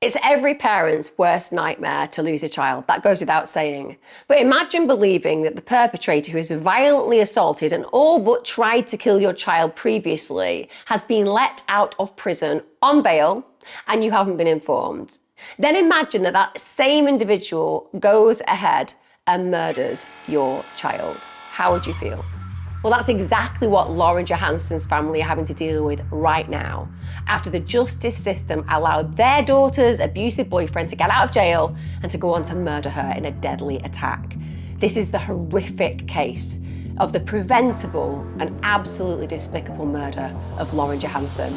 It's every parent's worst nightmare to lose a child, that goes without saying. But imagine believing that the perpetrator who has violently assaulted and all but tried to kill your child previously has been let out of prison on bail and you haven't been informed. Then imagine that that same individual goes ahead and murders your child. How would you feel? Well, that's exactly what Lauren Johansen's family are having to deal with right now, after the justice system allowed their daughter's abusive boyfriend to get out of jail and to go on to murder her in a deadly attack. This is the horrific case of the preventable and absolutely despicable murder of Lauren Johansen.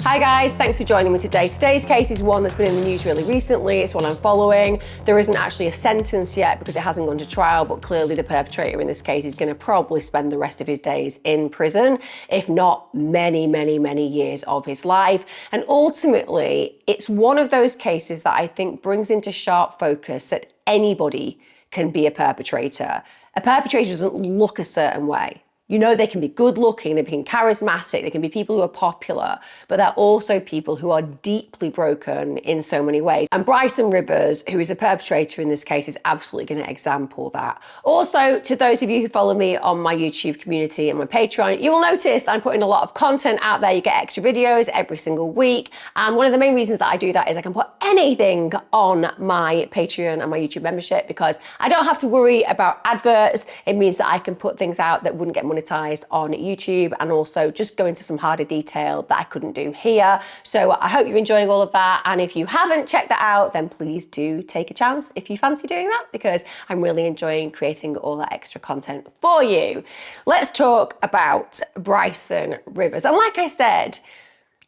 Hi guys, thanks for joining me today. Today's case is one that's been in the news really recently. It's one I'm following. There isn't actually a sentence yet because it hasn't gone to trial, but clearly the perpetrator in this case is going to probably spend the rest of his days in prison, if not many, many, many years of his life. And ultimately, it's one of those cases that I think brings into sharp focus that anybody can be a perpetrator. A perpetrator doesn't look a certain way. You know, they can be good looking, they can be charismatic, they can be people who are popular, but they're also people who are deeply broken in so many ways. And Bricen Rivers, who is a perpetrator in this case, is absolutely going to example that. Also, to those of you who follow me on my YouTube community and my Patreon, you will notice that I'm putting a lot of content out there. You get extra videos every single week. And one of the main reasons that I do that is I can put anything on my Patreon and my YouTube membership because I don't have to worry about adverts. It means that I can put things out that wouldn't get monetized on YouTube and also just go into some harder detail that I couldn't do here. So I hope you're enjoying all of that. And if you haven't checked that out, then please do take a chance if you fancy doing that, because I'm really enjoying creating all that extra content for you. Let's talk about Bricen Rivers. And like I said,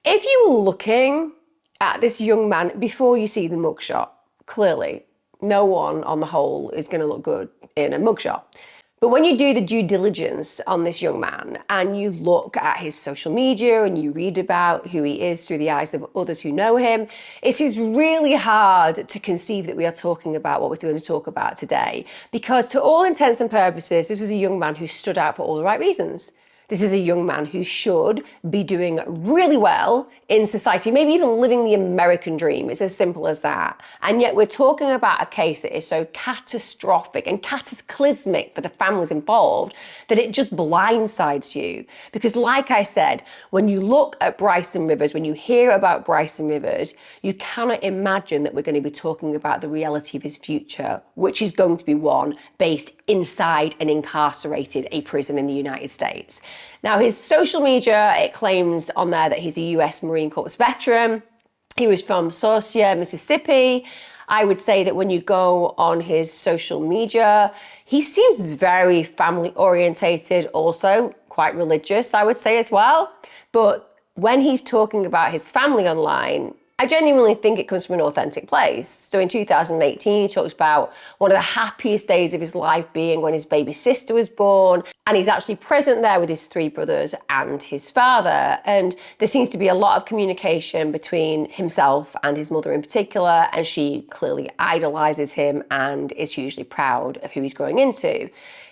if you were looking at this young man before you see the mugshot, clearly no one on the whole is going to look good in a mugshot. But when you do the due diligence on this young man and you look at his social media and you read about who he is through the eyes of others who know him, it is really hard to conceive that we are talking about what we're going to talk about today. Because to all intents and purposes, this is a young man who stood out for all the right reasons. This is a young man who should be doing really well in society, maybe even living the American dream. It's as simple as that. And yet we're talking about a case that is so catastrophic and cataclysmic for the families involved that it just blindsides you. Because like I said, when you look at Bricen Rivers, when you hear about Bricen Rivers, you cannot imagine that we're going to be talking about the reality of his future, which is going to be one based inside and incarcerated a prison in the United States. Now, his social media, it claims on there that he's a US Marine Corps veteran. He was from Saucier, Mississippi. I would say that when you go on his social media, he seems very family orientated, also quite religious, I would say as well. But when he's talking about his family online, I genuinely think it comes from an authentic place. So in 2018, he talks about one of the happiest days of his life being when his baby sister was born. And he's actually present there with his three brothers and his father. And there seems to be a lot of communication between himself and his mother in particular. And she clearly idolizes him and is hugely proud of who he's growing into.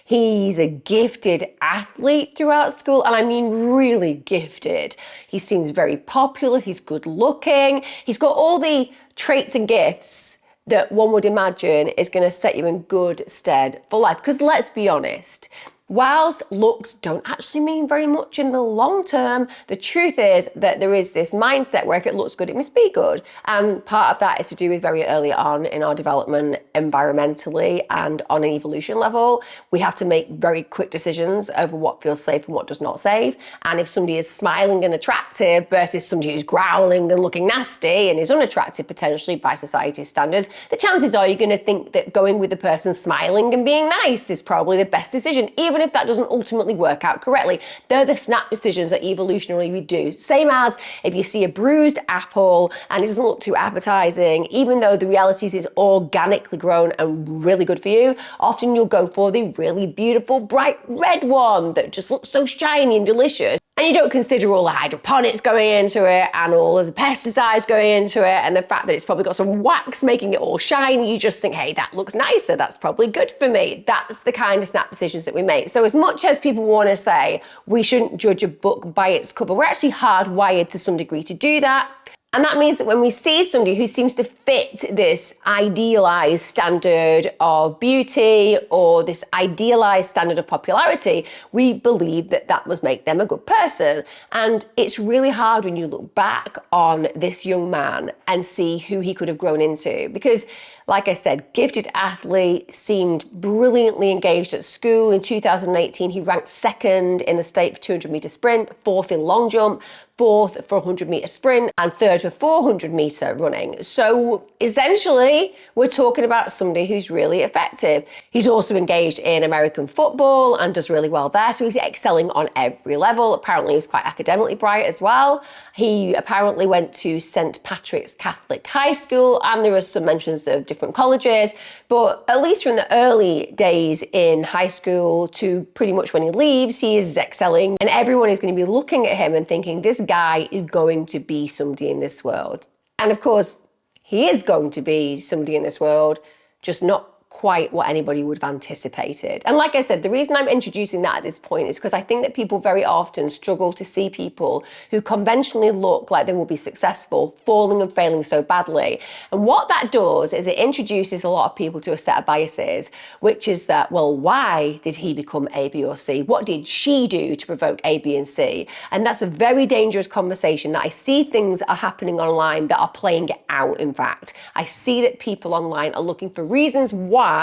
He's a gifted athlete throughout school, and I mean really gifted. He seems very popular, he's good looking, he's got all the traits and gifts that one would imagine is going to set you in good stead for life. Because let's be honest, whilst looks don't actually mean very much in the long term, the truth is that there is this mindset where if it looks good, it must be good. And part of that is to do with very early on in our development environmentally and on an evolution level. We have to make very quick decisions over what feels safe and what does not safe. And if somebody is smiling and attractive versus somebody who's growling and looking nasty and is unattractive potentially by society's standards, the chances are you're going to think that going with the person smiling and being nice is probably the best decision, even if that doesn't ultimately work out correctly. They're the snap decisions that evolutionarily we do. Same as if you see a bruised apple and it doesn't look too appetizing, even though the reality is it's organically grown and really good for you, often you'll go for the really beautiful bright red one that just looks so shiny and delicious. And you don't consider all the hydroponics going into it and all of the pesticides going into it and the fact that it's probably got some wax making it all shiny. You just think, hey, that looks nicer. That's probably good for me. That's the kind of snap decisions that we make. So as much as people want to say we shouldn't judge a book by its cover, we're actually hardwired to some degree to do that. And that means that when we see somebody who seems to fit this idealized standard of beauty or this idealized standard of popularity, we believe that that must make them a good person. And it's really hard when you look back on this young man and see who he could have grown into. Because, like I said, gifted athlete, seemed brilliantly engaged at school. In 2018, he ranked second in the state for 200 meter sprint, fourth in long jump, fourth for 100 meter sprint, and third for 400 meter running. So essentially, we're talking about somebody who's really effective. He's also engaged in American football and does really well there. So he's excelling on every level. Apparently, he's quite academically bright as well. He apparently went to St. Patrick's Catholic High School, and there are some mentions of different colleges. But at least from the early days in high school to pretty much when he leaves, he is excelling. And everyone is going to be looking at him and thinking, this guy is going to be somebody in this world. And of course, he is going to be somebody in this world, just not quite what anybody would have anticipated. And like I said, the reason I'm introducing that at this point is because I think that people very often struggle to see people who conventionally look like they will be successful falling and failing so badly. And what that does is it introduces a lot of people to a set of biases, which is that, well, why did he become A, B, or C? What did she do to provoke A, B, and C? And that's a very dangerous conversation that I see things are happening online that are playing it out, in fact. I see that people online are looking for reasons why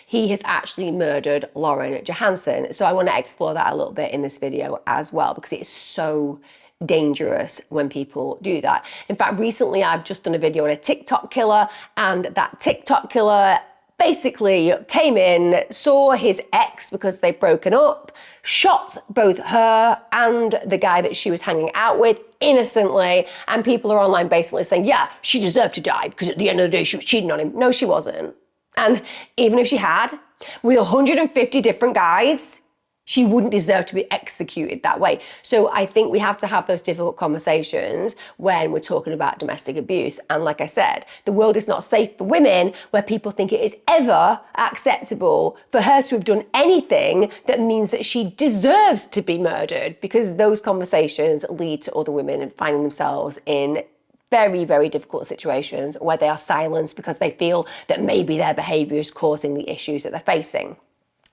he has actually murdered Lauren Johansen. So I want to explore that a little bit in this video as well, because it's so dangerous when people do that. In fact, recently I've just done a video on a TikTok killer, and that TikTok killer basically came in, saw his ex because they'd broken up, shot both her and the guy that she was hanging out with innocently, and people are online basically saying, yeah, she deserved to die because at the end of the day she was cheating on him. No, she wasn't. And even if she had, with 150 different guys, she wouldn't deserve to be executed that way. So I think we have to have those difficult conversations when we're talking about domestic abuse. And like I said, the world is not safe for women where people think it is ever acceptable for her to have done anything that means that she deserves to be murdered, because those conversations lead to other women finding themselves in very, very difficult situations where they are silenced because they feel that maybe their behaviour is causing the issues that they're facing.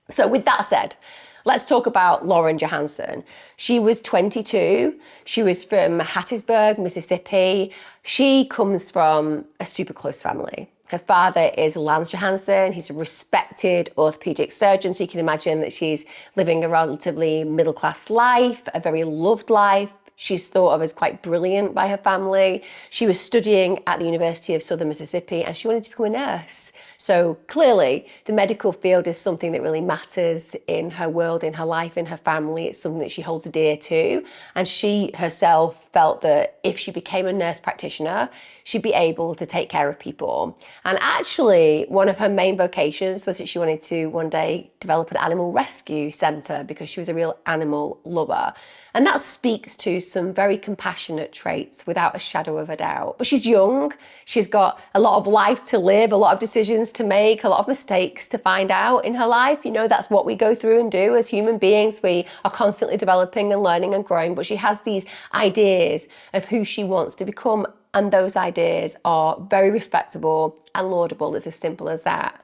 So with that said, let's talk about Lauren Johansen. She was 22. She was from Hattiesburg, Mississippi. She comes from a super close family. Her father is Lance Johansen. He's a respected orthopedic surgeon, so you can imagine that she's living a relatively middle-class life, a very loved life. She's thought of as quite brilliant by her family. She was studying at the University of Southern Mississippi and she wanted to become a nurse. So clearly the medical field is something that really matters in her world, in her life, in her family. It's something that she holds dear to. And she herself felt that if she became a nurse practitioner, she'd be able to take care of people. And actually, one of her main vocations was that she wanted to one day develop an animal rescue centre because she was a real animal lover. And that speaks to some very compassionate traits without a shadow of a doubt. But she's young, she's got a lot of life to live, a lot of decisions to make, a lot of mistakes to find out in her life. You know, that's what we go through and do as human beings. We are constantly developing and learning and growing, but she has these ideas of who she wants to become, and those ideas are very respectable and laudable. It's as simple as that.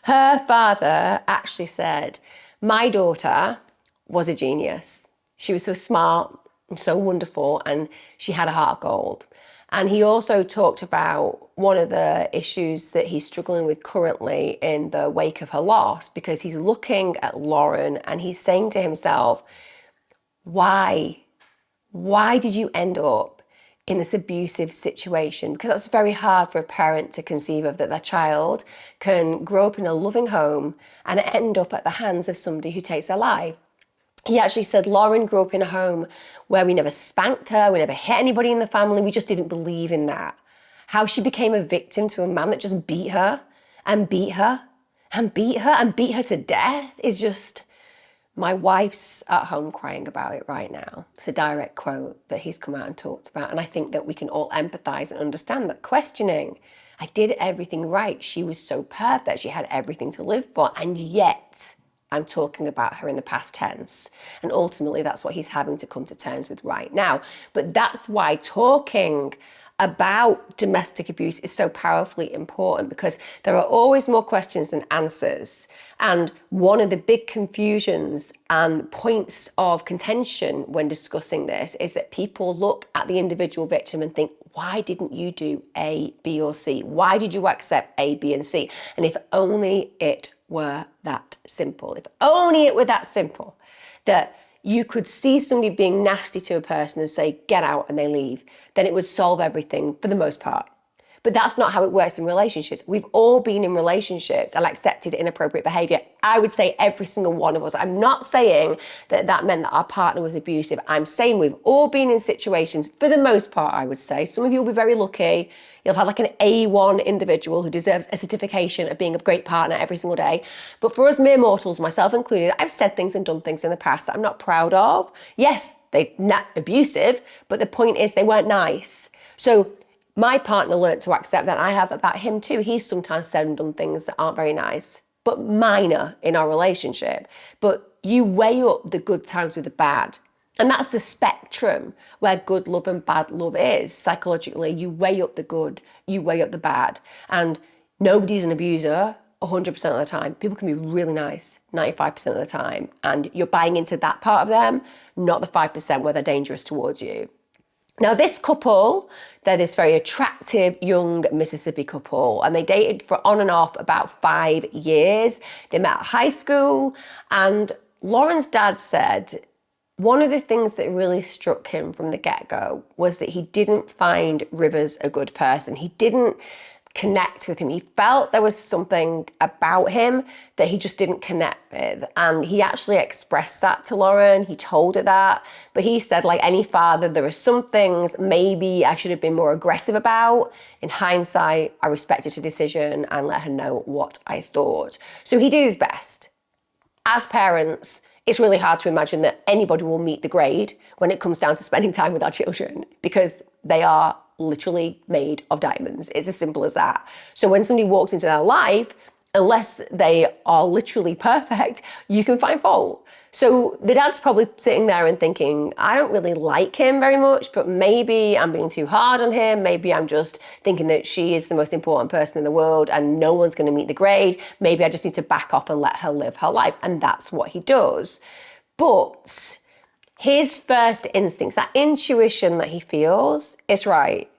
Her father actually said, my daughter was a genius. She was so smart and so wonderful, and she had a heart of gold. And he also talked about one of the issues that he's struggling with currently in the wake of her loss, because he's looking at Lauren and he's saying to himself, why? Why did you end up in this abusive situation? Because that's very hard for a parent to conceive of, that their child can grow up in a loving home and end up at the hands of somebody who takes their life. He actually said Lauren grew up in a home where we never spanked her, we never hit anybody in the family, we just didn't believe in that. How she became a victim to a man that just beat her and beat her and beat her and beat her to death is just My wife's at home crying about it right now. It's a direct quote that he's come out and talked about. And I think that we can all empathize and understand that questioning, I did everything right. She was so perfect. She had everything to live for. And yet I'm talking about her in the past tense. And ultimately, that's what he's having to come to terms with right now. But that's why talking about domestic abuse is so powerfully important, because there are always more questions than answers. And one of the big confusions and points of contention when discussing this is that people look at the individual victim and think, why didn't you do A, B, or C? Why did you accept A, B, and C? And if only it were that simple, if only it were that simple, that you could see somebody being nasty to a person and say, get out, and they leave, then it would solve everything for the most part. But that's not how it works in relationships. We've all been in relationships and accepted inappropriate behavior. I would say every single one of us. I'm not saying that that meant that our partner was abusive. I'm saying we've all been in situations, for the most part, I would say. Some of you will be very lucky. You'll have like an A1 individual who deserves a certification of being a great partner every single day. But for us mere mortals, myself included, I've said things and done things in the past that I'm not proud of. Yes, they're not abusive, but the point is they weren't nice. So my partner learned to accept that. I have about him too. He's sometimes said and done things that aren't very nice, but minor in our relationship. But you weigh up the good times with the bad. And that's the spectrum where good love and bad love is. Psychologically, you weigh up the good, you weigh up the bad. And nobody's an abuser 100% of the time. People can be really nice 95% of the time. And you're buying into that part of them, not the 5% where they're dangerous towards you. Now, this couple, they're this very attractive young Mississippi couple, and they dated for on and off about 5 years. They met at high school, and Lauren's dad said one of the things that really struck him from the get-go was that he didn't find Rivers a good person. He didn't connect with him. He felt there was something about him that he just didn't connect with. And he actually expressed that to Lauren. He told her that. But he said, like any father, there are some things maybe I should have been more aggressive about. In hindsight, I respected her decision and let her know what I thought. So he did his best. As parents, it's really hard to imagine that anybody will meet the grade when it comes down to spending time with our children, because they are literally made of diamonds. It's as simple as that. So when somebody walks into their life, unless they are literally perfect, you can find fault. So the dad's probably sitting there and thinking, I don't really like him very much, but maybe I'm being too hard on him. Maybe I'm just thinking that she is the most important person in the world and no one's going to meet the grade. Maybe I just need to back off and let her live her life. And that's what he does. But his first instincts, that intuition that he feels, is right.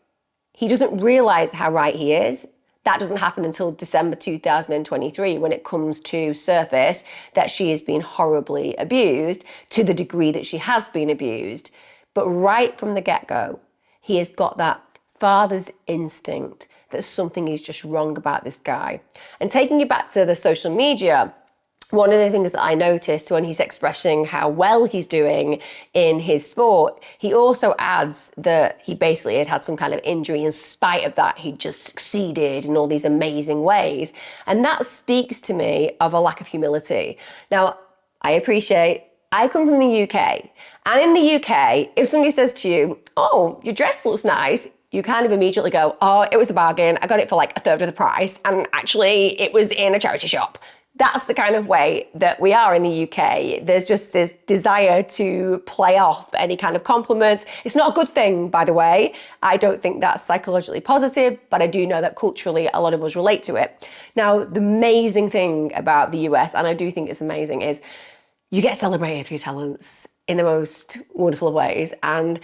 He doesn't realize how right he is. That doesn't happen until December 2023, when it comes to surface that she is being horribly abused to the degree that she has been abused. But right from the get-go, he has got that father's instinct that something is just wrong about this guy. And taking it back to the social media, one of the things that I noticed when he's expressing how well he's doing in his sport, he also adds that he basically had some kind of injury. In spite of that, he just succeeded in all these amazing ways. And that speaks to me of a lack of humility. Now, I come from the UK. And in the UK, if somebody says to you, oh, your dress looks nice, you kind of immediately go, oh, it was a bargain. I got it for like a third of the price. And actually, it was in a charity shop. That's the kind of way that we are in the UK. There's just this desire to play off any kind of compliments. It's not a good thing, by the way. I don't think that's psychologically positive, but I do know that culturally a lot of us relate to it. Now, the amazing thing about the US, and I do think it's amazing, is you get celebrated for your talents in the most wonderful of ways. And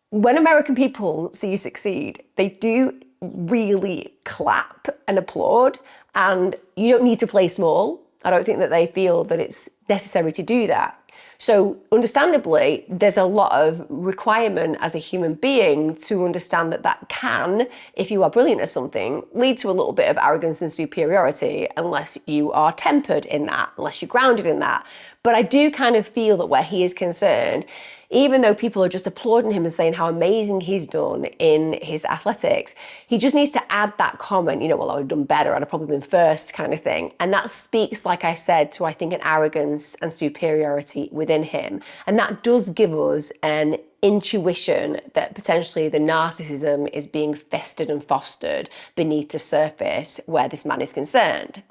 when American people see you succeed, they do really clap and applaud. And you don't need to play small. I don't think that they feel that it's necessary to do that. So understandably, there's a lot of requirement as a human being to understand that that can, if you are brilliant at something, lead to a little bit of arrogance and superiority unless you are tempered in that, unless you're grounded in that. But I do kind of feel that where he is concerned, even though people are just applauding him and saying how amazing he's done in his athletics, he just needs to add that comment, well, I would have done better, I'd have probably been first kind of thing. And that speaks, like I said, to I think an arrogance and superiority within him. And that does give us an intuition that potentially the narcissism is being festered and fostered beneath the surface where this man is concerned.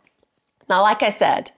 Now, like I said,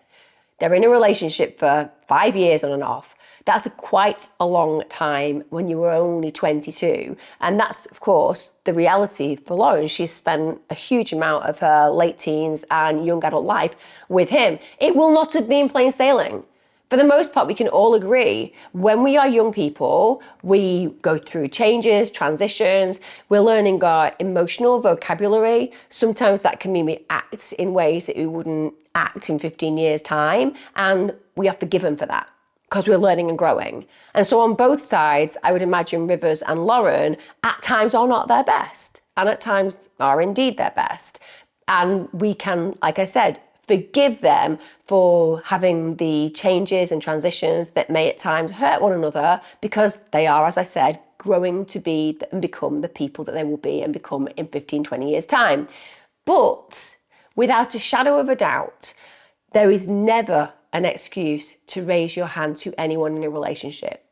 they're in a relationship for 5 years on and off. That's quite a long time when you were only 22. And that's, of course, the reality for Lauren. She's spent a huge amount of her late teens and young adult life with him. It will not have been plain sailing. For the most part, we can all agree, when we are young people, we go through changes, transitions, we're learning our emotional vocabulary. Sometimes that can mean we act in ways that we wouldn't act in 15 years' time, and we are forgiven for that because we're learning and growing. And so on both sides, I would imagine Rivers and Lauren at times are not their best, and at times are indeed their best. And we can, like I said, forgive them for having the changes and transitions that may at times hurt one another, because they are, as I said, growing to be and become the people that they will be and become in 15, 20 years' time. But without a shadow of a doubt, there is never an excuse to raise your hand to anyone in a relationship.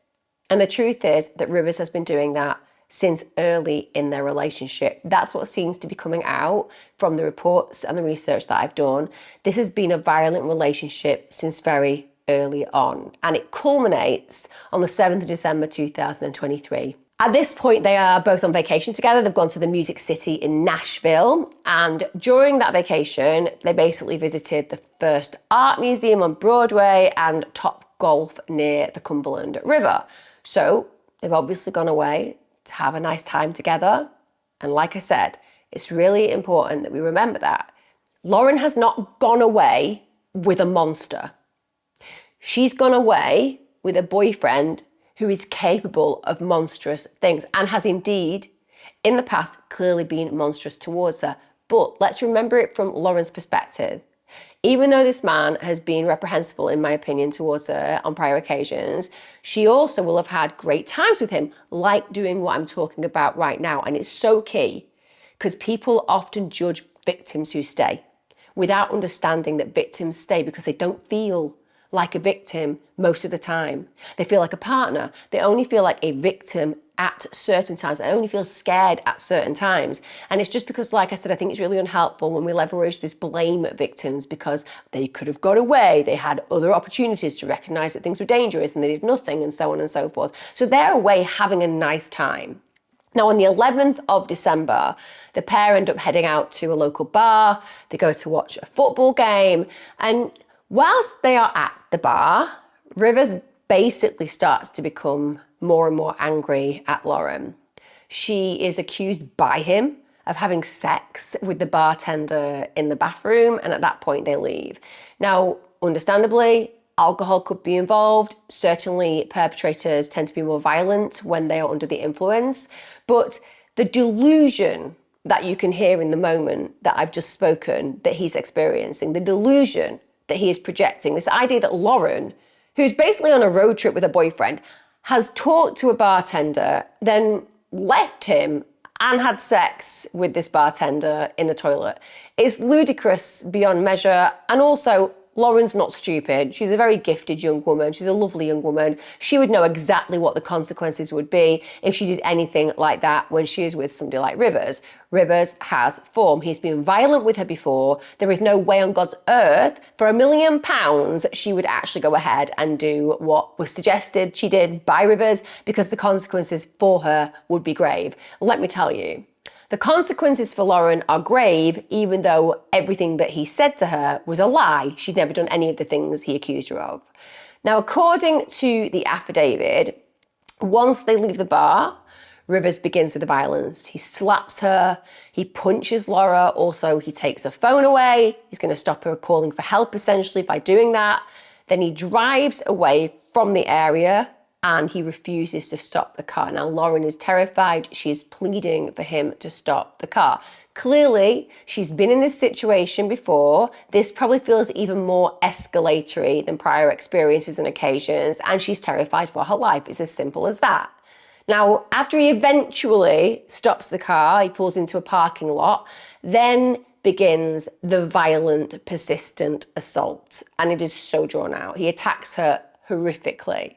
And the truth is that Rivers has been doing that since early in their relationship. That's what seems to be coming out from the reports and the research that I've done. This has been a violent relationship since very early on, and it culminates on the 7th of December 2023. At this point, they are both on vacation together. They've gone to the Music City in Nashville, and during that vacation, they basically visited the First Art Museum on Broadway and Top Golf near the Cumberland River. So they've obviously gone away to have a nice time together. And like I said, it's really important that we remember that Lauren has not gone away with a monster. She's gone away with a boyfriend who is capable of monstrous things and has indeed, in the past, clearly been monstrous towards her. But let's remember it from Lauren's perspective. Even though this man has been reprehensible, in my opinion, towards her on prior occasions, she also will have had great times with him, like doing what I'm talking about right now. And it's so key, because people often judge victims who stay without understanding that victims stay because they don't feel like a victim most of the time. They feel like a partner. They only feel like a victim at certain times. They only feel scared at certain times. And it's just because, like I said, I think it's really unhelpful when we leverage this blame at victims because they could have got away. They had other opportunities to recognize that things were dangerous and they did nothing, and so on and so forth. So they're away having a nice time. Now, on the 11th of December, the pair end up heading out to a local bar. They go to watch a football game. And whilst they are at the bar, Rivers basically starts to become more and more angry at Lauren. She is accused by him of having sex with the bartender in the bathroom, and at that point they leave. Now, understandably, alcohol could be involved. Certainly, perpetrators tend to be more violent when they are under the influence. But the delusion that you can hear in the moment that I've just spoken, that he's experiencing, the delusion that he is projecting, this idea that Lauren, who's basically on a road trip with a boyfriend, has talked to a bartender, then left him and had sex with this bartender in the toilet, is ludicrous beyond measure. And also, Lauren's not stupid. She's a very gifted young woman. She's a lovely young woman. She would know exactly what the consequences would be if she did anything like that when she is with somebody like Rivers. Rivers has form. He's been violent with her before. There is no way on God's earth for £1 million she would actually go ahead and do what was suggested she did by Rivers, because the consequences for her would be grave. Let me tell you. The consequences for Lauren are grave, even though everything that he said to her was a lie. She'd never done any of the things he accused her of. Now, according to the affidavit, once they leave the bar, Rivers begins with the violence. He slaps her, he punches Laura, also he takes her phone away. He's going to stop her calling for help, essentially, by doing that. Then he drives away from the area, and he refuses to stop the car. Now, Lauren is terrified. She's pleading for him to stop the car. Clearly, she's been in this situation before. This probably feels even more escalatory than prior experiences and occasions, and she's terrified for her life. It's as simple as that. Now, after he eventually stops the car, he pulls into a parking lot, then begins the violent, persistent assault. And it is so drawn out. He attacks her horrifically.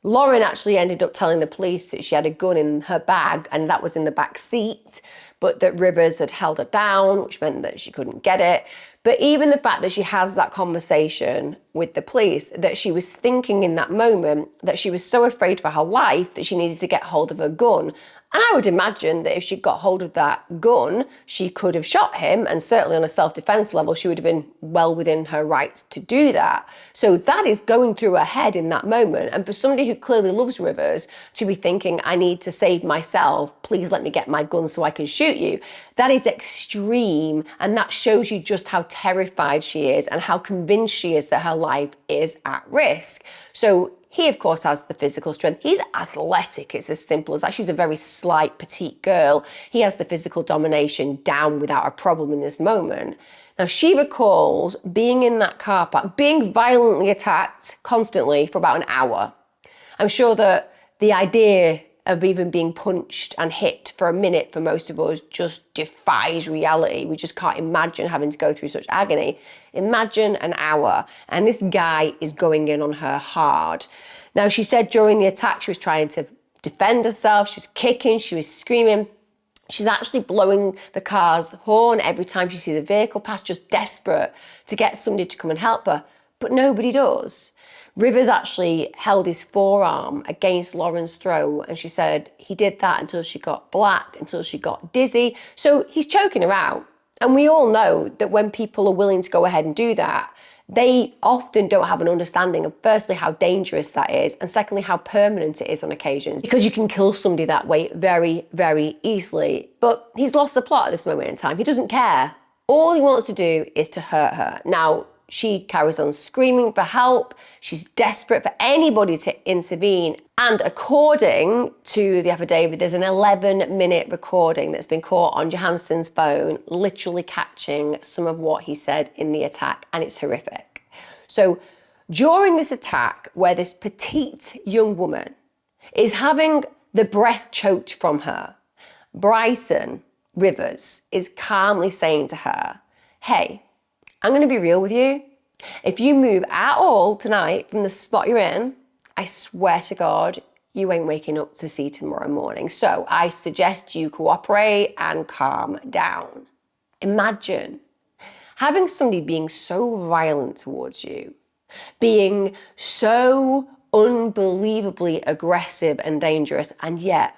Lauren actually ended up telling the police that she had a gun in her bag and that was in the back seat, but that Rivers had held her down, which meant that she couldn't get it. But even the fact that she has that conversation with the police, that she was thinking in that moment that she was so afraid for her life that she needed to get hold of a gun. And I would imagine that if she got hold of that gun, she could have shot him. And certainly on a self-defense level, she would have been well within her rights to do that. So that is going through her head in that moment. And for somebody who clearly loves Rivers to be thinking, I need to save myself, please let me get my gun so I can shoot you. That is extreme. And that shows you just how terrified she is and how convinced she is that her life is at risk. So he, of course, has the physical strength. He's athletic. It's as simple as that. She's a very slight, petite girl. He has the physical domination down without a problem in this moment. Now, she recalls being in that car park, being violently attacked constantly for about an hour. I'm sure that the idea of even being punched and hit for a minute for most of us just defies reality. We just can't imagine having to go through such agony. Imagine an hour, and this guy is going in on her hard. Now, she said during the attack she was trying to defend herself, she was kicking, she was screaming. She's actually blowing the car's horn every time she sees a vehicle pass, just desperate to get somebody to come and help her, but nobody does. Rivers actually held his forearm against Lauren's throat, and she said he did that until she got black, until she got dizzy. So he's choking her out. And we all know that when people are willing to go ahead and do that, they often don't have an understanding of, firstly, how dangerous that is, and secondly, how permanent it is on occasions, because you can kill somebody that way very, very easily. But he's lost the plot at this moment in time. He doesn't care. All he wants to do is to hurt her. Now, she carries on screaming for help. She's desperate for anybody to intervene. And according to the affidavit, there's an 11-minute recording that's been caught on Johansen's phone, literally catching some of what he said in the attack, and it's horrific. So during this attack, where this petite young woman is having the breath choked from her, Bricen Rivers is calmly saying to her, hey, I'm going to be real with you. If you move at all tonight from the spot you're in, I swear to God, you ain't waking up to see tomorrow morning. So I suggest you cooperate and calm down. Imagine having somebody being so violent towards you, being so unbelievably aggressive and dangerous, and yet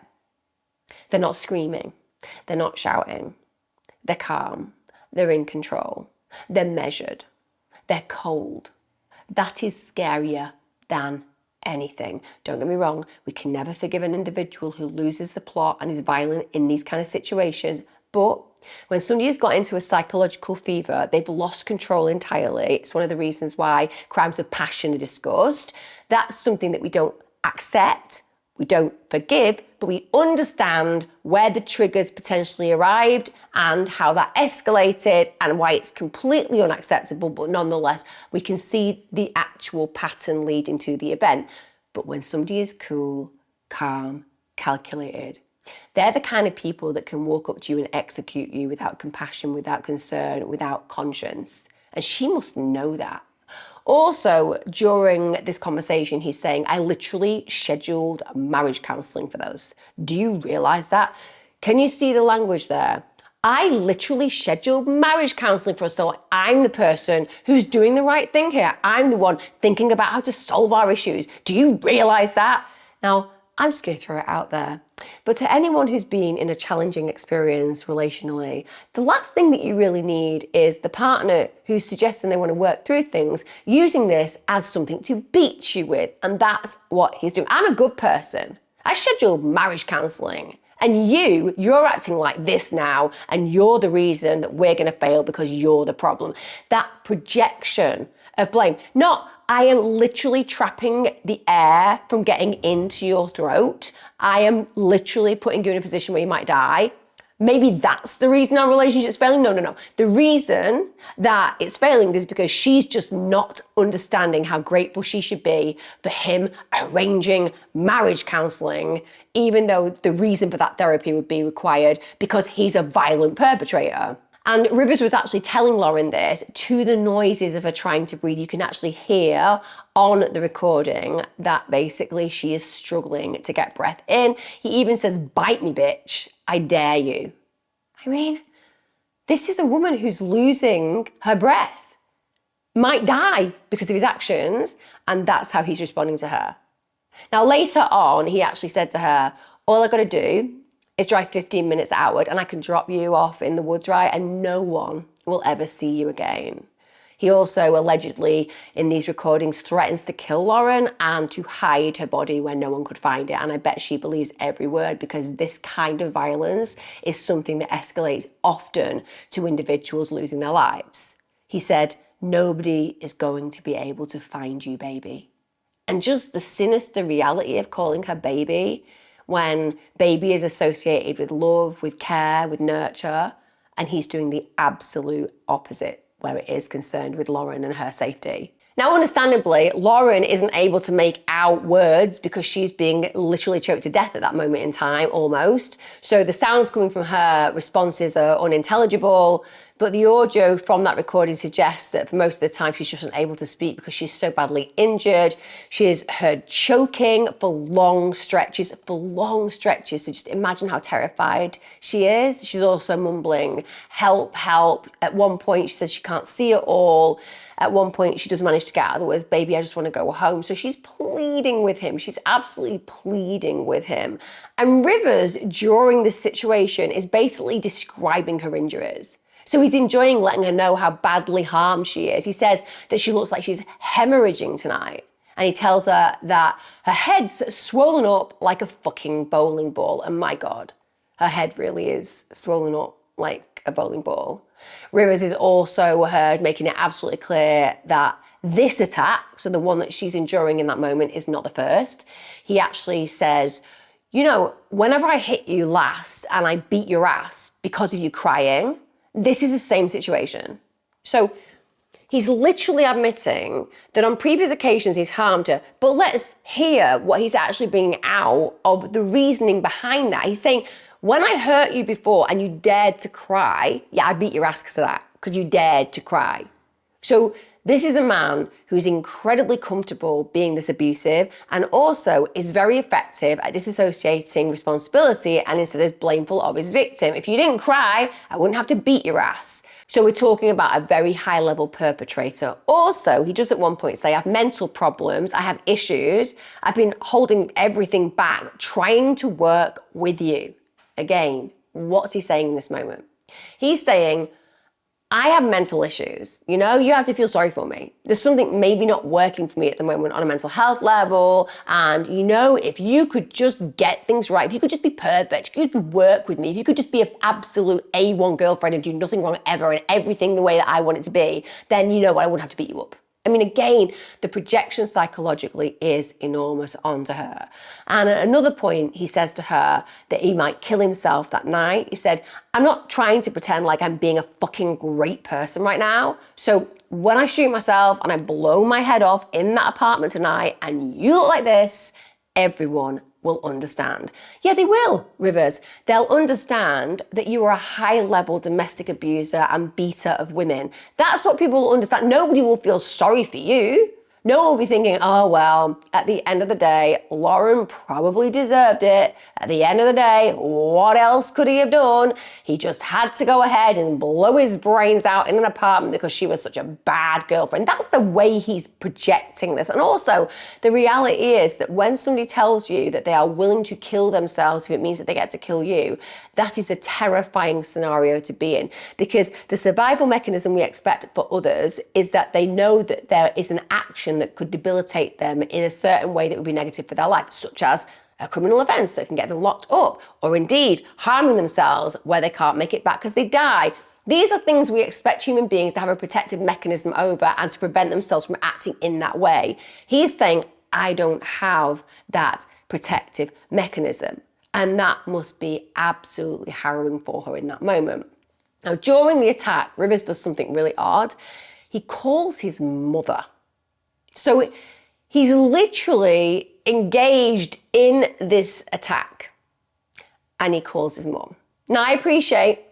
they're not screaming, they're not shouting, they're calm, they're in control. They're measured. They're cold. That is scarier than anything. Don't get me wrong, we can never forgive an individual who loses the plot and is violent in these kind of situations. But when somebody has got into a psychological fever, they've lost control entirely. It's one of the reasons why crimes of passion are discussed. That's something that we don't accept. We don't forgive, but we understand where the triggers potentially arrived and how that escalated and why it's completely unacceptable, but nonetheless, we can see the actual pattern leading to the event. But when somebody is cool, calm, calculated, they're the kind of people that can walk up to you and execute you without compassion, without concern, without conscience. And she must know that. Also, during this conversation, he's saying, I literally scheduled marriage counselling for those. Do you realise that? Can you see the language there? I literally scheduled marriage counselling for us. So I'm the person who's doing the right thing here. I'm the one thinking about how to solve our issues. Do you realise that? Now, I'm just going to throw it out there. But to anyone who's been in a challenging experience relationally, the last thing that you really need is the partner who's suggesting they want to work through things, using this as something to beat you with. And that's what he's doing. I'm a good person. I scheduled marriage counselling. And you're acting like this now, and you're the reason that we're going to fail because you're the problem. That projection of blame, not I am literally trapping the air from getting into your throat. I am literally putting you in a position where you might die. maybe that's the reason our relationship's failing. No. The reason that it's failing is because she's just not understanding how grateful she should be for him arranging marriage counseling, even though the reason for that therapy would be required because he's a violent perpetrator. And Rivers was actually telling Lauren this to the noises of her trying to breathe. You can actually hear on the recording that basically she is struggling to get breath in. He even says, "Bite me, bitch. I dare you." I mean, this is a woman who's losing her breath, might die because of his actions, and that's how he's responding to her. Now, later on, he actually said to her, "All I gotta do is drive 15 minutes outward and I can drop you off in the woods, right? And no one will ever see you again." He also allegedly, in these recordings, threatens to kill Lauren and to hide her body where no one could find it. And I bet she believes every word, because this kind of violence is something that escalates often to individuals losing their lives. He said, "Nobody is going to be able to find you, baby." And just the sinister reality of calling her baby, when baby is associated with love, with care, with nurture, and he's doing the absolute opposite where it is concerned with Lauren and her safety. Now, understandably, Lauren isn't able to make out words because she's being literally choked to death at that moment in time, almost. So the sounds coming from her responses are unintelligible, but the audio from that recording suggests that for most of the time she's just unable to speak because she's so badly injured. She is heard choking for long stretches. So just imagine how terrified she is. She's also mumbling, "Help, help." At one point, she says she can't see it all. At one point, she does manage to get out of the words, "Baby, I just want to go home." So she's pleading with him. She's absolutely pleading with him. And Rivers, during this situation, is basically describing her injuries. So he's enjoying letting her know how badly harmed she is. He says that she looks like she's hemorrhaging tonight. And he tells her that her head's swollen up like a fucking bowling ball. And my God, her head really is swollen up like a bowling ball. Rivers is also heard making it absolutely clear that this attack, so the one that she's enduring in that moment, is not the first. He actually says, "You know, whenever I hit you last and I beat your ass because of you crying, this is the same situation." So he's literally admitting that on previous occasions he's harmed her, but let's hear what he's actually bringing out of the reasoning behind that. He's saying, "When I hurt you before and you dared to cry, yeah, I beat your ass for that, because you dared to cry." So this is a man who's incredibly comfortable being this abusive and also is very effective at disassociating responsibility and instead is blameful of his victim. "If you didn't cry, I wouldn't have to beat your ass." So we're talking about a very high level perpetrator. Also, he does at one point say, "I have mental problems, I have issues, I've been holding everything back, trying to work with you." Again, what's he saying in this moment? He's saying, "I have mental issues. You know, you have to feel sorry for me. There's something maybe not working for me at the moment on a mental health level. And you know, if you could just get things right, if you could just be perfect, if you could work with me, if you could just be an absolute A1 girlfriend and do nothing wrong ever and everything the way that I want it to be, then you know what, I wouldn't have to beat you up." I mean, again, the projection psychologically is enormous onto her. And at another point, he says to her that he might kill himself that night. He said, "I'm not trying to pretend like I'm being a fucking great person right now. So when I shoot myself and I blow my head off in that apartment tonight and you look like this, everyone will understand." Yeah, they will, Rivers. They'll understand that you are a high-level domestic abuser and beater of women. That's what people will understand. Nobody will feel sorry for you. No one will be thinking, "Oh, well, at the end of the day, Lauren probably deserved it. At the end of the day, what else could he have done? He just had to go ahead and blow his brains out in an apartment because she was such a bad girlfriend." That's the way he's projecting this. And also, the reality is that when somebody tells you that they are willing to kill themselves if it means that they get to kill you, that is a terrifying scenario to be in, because the survival mechanism we expect for others is that they know that there is an action that could debilitate them in a certain way that would be negative for their life, such as a criminal offence that can get them locked up, or indeed harming themselves where they can't make it back because they die. These are things we expect human beings to have a protective mechanism over and to prevent themselves from acting in that way. He is saying, "I don't have that protective mechanism." And that must be absolutely harrowing for her in that moment. Now, during the attack, Rivers does something really odd. He calls his mother. So he's literally engaged in this attack and he calls his mom. Now, I appreciate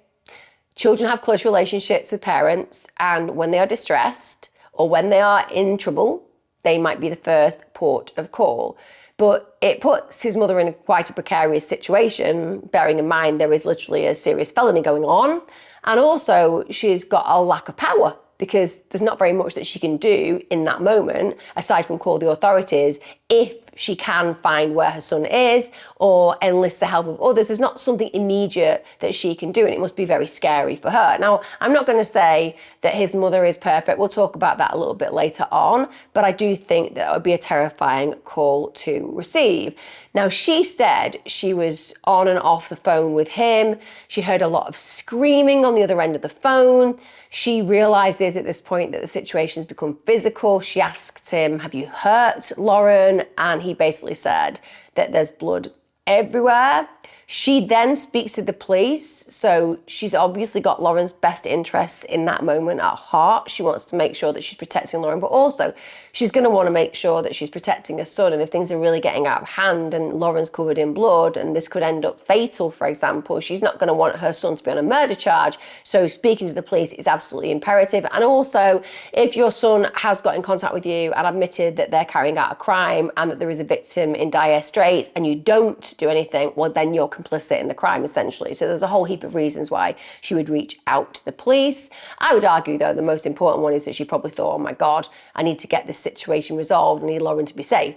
children have close relationships with parents, and when they are distressed or when they are in trouble, they might be the first port of call. But it puts his mother in quite a precarious situation, bearing in mind there is literally a serious felony going on. And also she's got a lack of power because there's not very much that she can do in that moment, aside from call the authorities, if she can find where her son is or enlist the help of others. There's not something immediate that she can do, and it must be very scary for her. Now, I'm not going to say that his mother is perfect. We'll talk about that a little bit later on, but I do think that would be a terrifying call to receive. Now, she said she was on and off the phone with him. She heard a lot of screaming on the other end of the phone. She realizes at this point that the situation has become physical. She asked him, "Have you hurt Lauren?" And he basically said that there's blood everywhere. She then speaks to the police. So she's obviously got Lauren's best interests in that moment at heart. She wants to make sure that she's protecting Lauren, but also she's going to want to make sure that she's protecting her son. And if things are really getting out of hand and Lauren's covered in blood and this could end up fatal, for example, she's not going to want her son to be on a murder charge. So speaking to the police is absolutely imperative. And also, if your son has got in contact with you and admitted that they're carrying out a crime and that there is a victim in dire straits and you don't do anything, well, then you're complicit in the crime, essentially. So there's a whole heap of reasons why she would reach out to the police. I would argue, though, the most important one is that she probably thought, oh my God, I need to get this situation resolved. I need Lauren to be safe.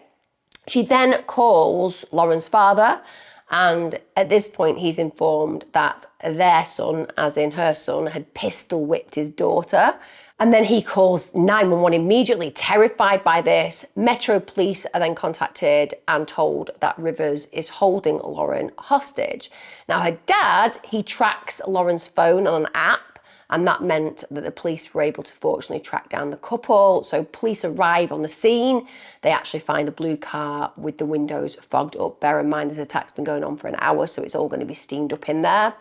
She then calls Lauren's father, and at this point he's informed that their son, as in her son, had pistol whipped his daughter. And then he calls 911 immediately, terrified by this. Metro police are then contacted and told that Rivers is holding Lauren hostage. Now, her dad, he tracks Lauren's phone on an app, and that meant that the police were able to fortunately track down the couple. So police arrive on the scene. They actually find a blue car with the windows fogged up. Bear in mind, this attack's been going on for an hour, so it's all going to be steamed up in there.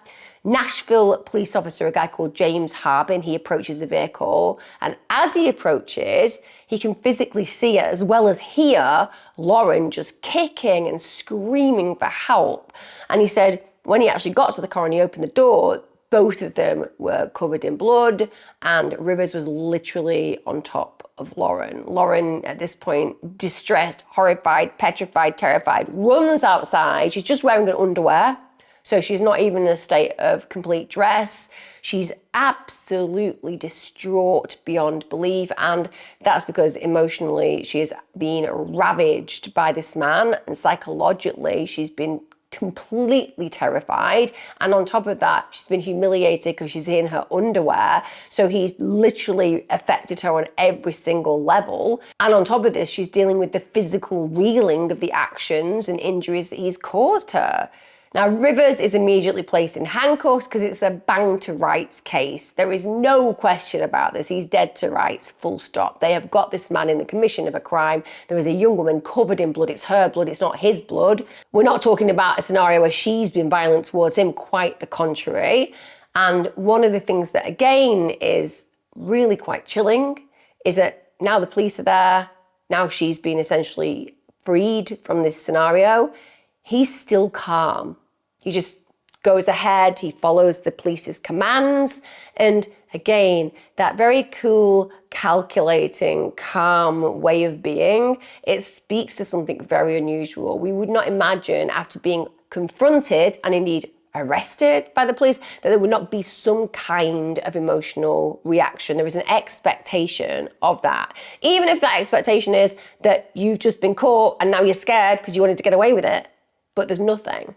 Nashville police officer, a guy called James Harbin, he approaches the vehicle, and as he approaches, he can physically see, as well as hear, Lauren just kicking and screaming for help. And he said when he actually got to the car and he opened the door, both of them were covered in blood, and Rivers was literally on top of Lauren. Lauren, at this point, distressed, horrified, petrified, terrified, runs outside. She's just wearing an underwear. So she's not even in a state of complete dress. She's absolutely distraught beyond belief. And that's because emotionally she is being ravaged by this man. And psychologically, she's been completely terrified. And on top of that, she's been humiliated because she's in her underwear. So he's literally affected her on every single level. And on top of this, she's dealing with the physical reeling of the actions and injuries that he's caused her. Now, Rivers is immediately placed in handcuffs because it's a bang to rights case. There is no question about this. He's dead to rights, full stop. They have got this man in the commission of a crime. There is a young woman covered in blood. It's her blood. It's not his blood. We're not talking about a scenario where she's been violent towards him, quite the contrary. And one of the things that, again, is really quite chilling is that now the police are there. Now she's been essentially freed from this scenario. He's still calm. He just goes ahead, he follows the police's commands, and again, that very cool, calculating, calm way of being, it speaks to something very unusual. We would not imagine, after being confronted and indeed arrested by the police, that there would not be some kind of emotional reaction. There is an expectation of that. Even if that expectation is that you've just been caught and now you're scared because you wanted to get away with it. But there's nothing.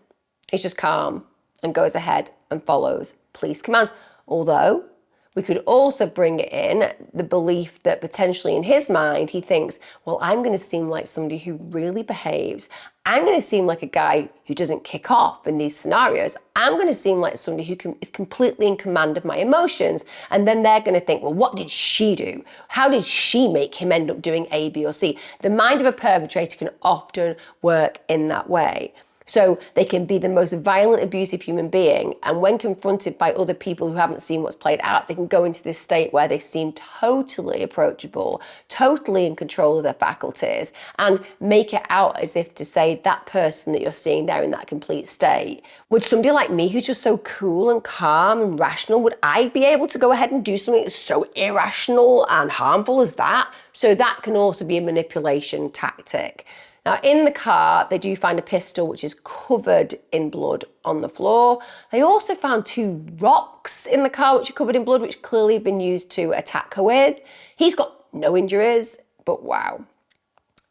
He's just calm and goes ahead and follows police commands. Although we could also bring in the belief that potentially in his mind, he thinks, well, I'm going to seem like somebody who really behaves. I'm going to seem like a guy who doesn't kick off in these scenarios. I'm going to seem like somebody who is completely in command of my emotions. And then they're going to think, well, what did she do? How did she make him end up doing A, B, or C? The mind of a perpetrator can often work in that way. So they can be the most violent, abusive human being. And when confronted by other people who haven't seen what's played out, they can go into this state where they seem totally approachable, totally in control of their faculties, and make it out as if to say that person that you're seeing there in that complete state. Would somebody like me, who's just so cool and calm and rational, would I be able to go ahead and do something that's so irrational and harmful as that? So that can also be a manipulation tactic. Now, in the car, they do find a pistol which is covered in blood on the floor. They also found 2 rocks in the car which are covered in blood, which clearly have been used to attack her with. He's got no injuries, but wow.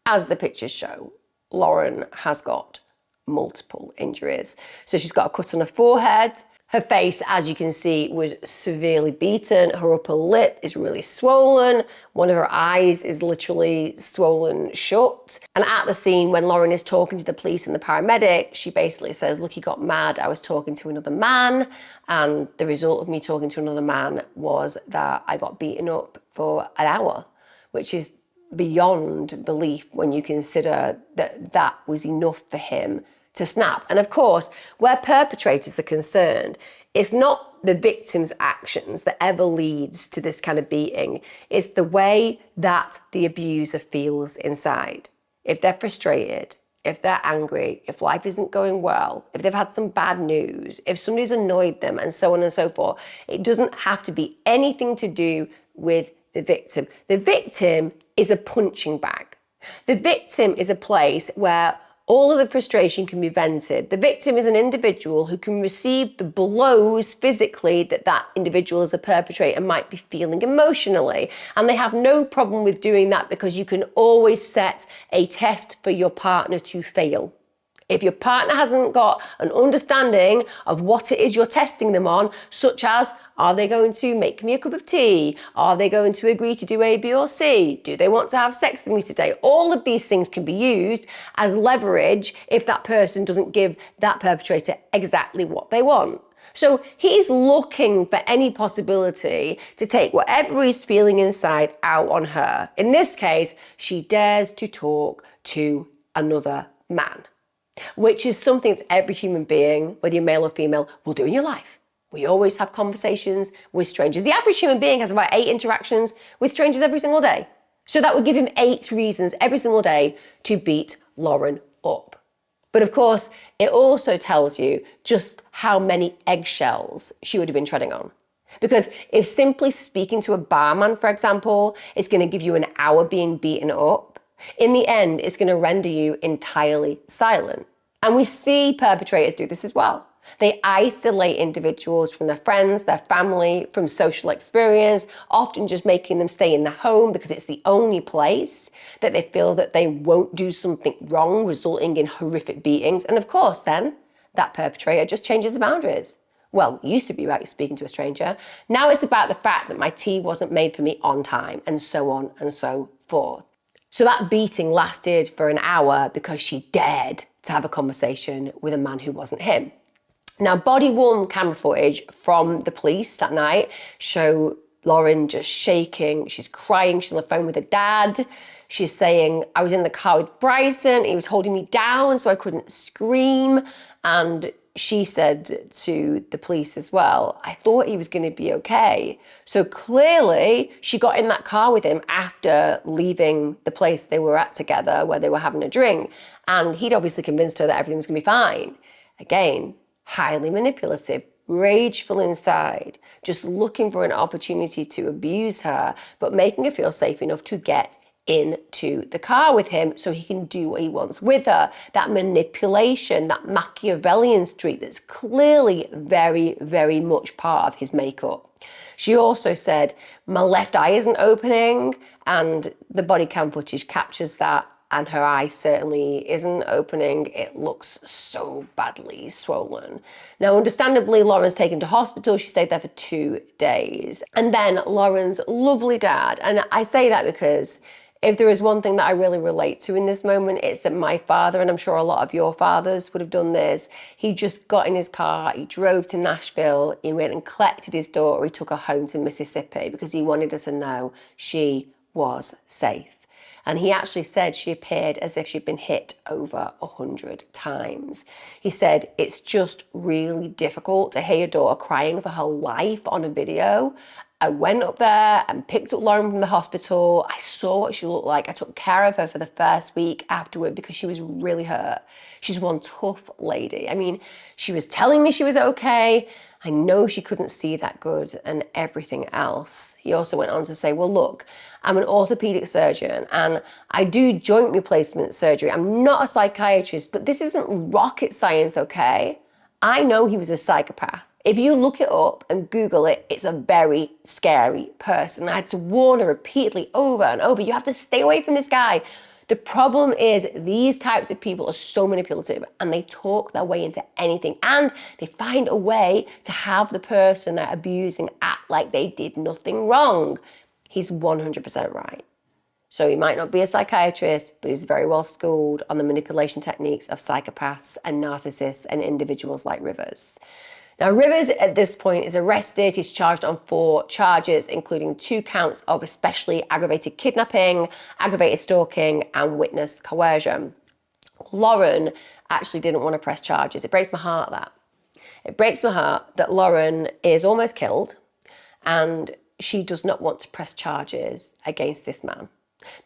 As the pictures show, Lauren has got multiple injuries. So she's got a cut on her forehead. Her face, as you can see, was severely beaten. Her upper lip is really swollen. One of her eyes is literally swollen shut. And at the scene, when Lauren is talking to the police and the paramedic, she basically says, look, he got mad. I was talking to another man. And the result of me talking to another man was that I got beaten up for an hour, which is beyond belief when you consider that that was enough for him to snap. And of course, where perpetrators are concerned, it's not the victim's actions that ever leads to this kind of beating. It's the way that the abuser feels inside. If they're frustrated, if they're angry, if life isn't going well, if they've had some bad news, if somebody's annoyed them, and so on and so forth, it doesn't have to be anything to do with the victim. The victim is a punching bag. The victim is a place where all of the frustration can be vented. The victim is an individual who can receive the blows physically that that individual as a perpetrator might be feeling emotionally. And they have no problem with doing that because you can always set a test for your partner to fail. If your partner hasn't got an understanding of what it is you're testing them on, such as, are they going to make me a cup of tea? Are they going to agree to do A, B, or C? Do they want to have sex with me today? All of these things can be used as leverage if that person doesn't give that perpetrator exactly what they want. So he's looking for any possibility to take whatever he's feeling inside out on her. In this case, she dares to talk to another man, which is something that every human being, whether you're male or female, will do in your life. We always have conversations with strangers. The average human being has about 8 interactions with strangers every single day. So that would give him 8 reasons every single day to beat Lauren up. But of course, it also tells you just how many eggshells she would have been treading on. Because if simply speaking to a barman, for example, is going to give you an hour being beaten up, in the end, it's going to render you entirely silent. And we see perpetrators do this as well. They isolate individuals from their friends, their family, from social experience, often just making them stay in the home because it's the only place that they feel that they won't do something wrong, resulting in horrific beatings. And of course, then, that perpetrator just changes the boundaries. Well, it used to be about you speaking to a stranger. Now it's about the fact that my tea wasn't made for me on time, and so on and so forth. So that beating lasted for an hour because she dared to have a conversation with a man who wasn't him. Now, body-worn camera footage from the police that night show Lauren just shaking. She's crying. She's on the phone with her dad. She's saying, I was in the car with Bricen. He was holding me down so I couldn't scream. And she said to the police as well, I thought he was going to be okay. So clearly she got in that car with him after leaving the place they were at together where they were having a drink. And he'd obviously convinced her that everything was going to be fine. Again, highly manipulative, rageful inside, just looking for an opportunity to abuse her, but making her feel safe enough to get into the car with him so he can do what he wants with her. That manipulation, that Machiavellian streak that's clearly very, very much part of his makeup. She also said, my left eye isn't opening, and the body cam footage captures that, and her eye certainly isn't opening. It looks so badly swollen. Now, understandably, Lauren's taken to hospital. She stayed there for 2 days. And then Lauren's lovely dad, and I say that because if there is one thing that I really relate to in this moment, it's that my father, and I'm sure a lot of your fathers would have done this, he just got in his car, he drove to Nashville, he went and collected his daughter, he took her home to Mississippi because he wanted her to know she was safe. And he actually said she appeared as if she'd been hit over 100 times. He said, it's just really difficult to hear your daughter crying for her life on a video. I went up there and picked up Lauren from the hospital. I saw what she looked like. I took care of her for the first week afterward because she was really hurt. She's one tough lady. I mean, she was telling me she was okay. I know she couldn't see that good and everything else. He also went on to say, well, look, I'm an orthopedic surgeon and I do joint replacement surgery. I'm not a psychiatrist, but this isn't rocket science, okay? I know he was a psychopath. If you look it up and Google it, it's a very scary person. I had to warn her repeatedly over and over, you have to stay away from this guy. The problem is these types of people are so manipulative and they talk their way into anything and they find a way to have the person they're abusing act like they did nothing wrong. He's 100% right. So he might not be a psychiatrist, but he's very well schooled on the manipulation techniques of psychopaths and narcissists and individuals like Rivers. Now, Rivers at this point is arrested. He's charged on 4 charges, including 2 counts of especially aggravated kidnapping, aggravated stalking, and witness coercion. Lauren actually didn't want to press charges. It breaks my heart that. It breaks my heart that Lauren is almost killed and she does not want to press charges against this man.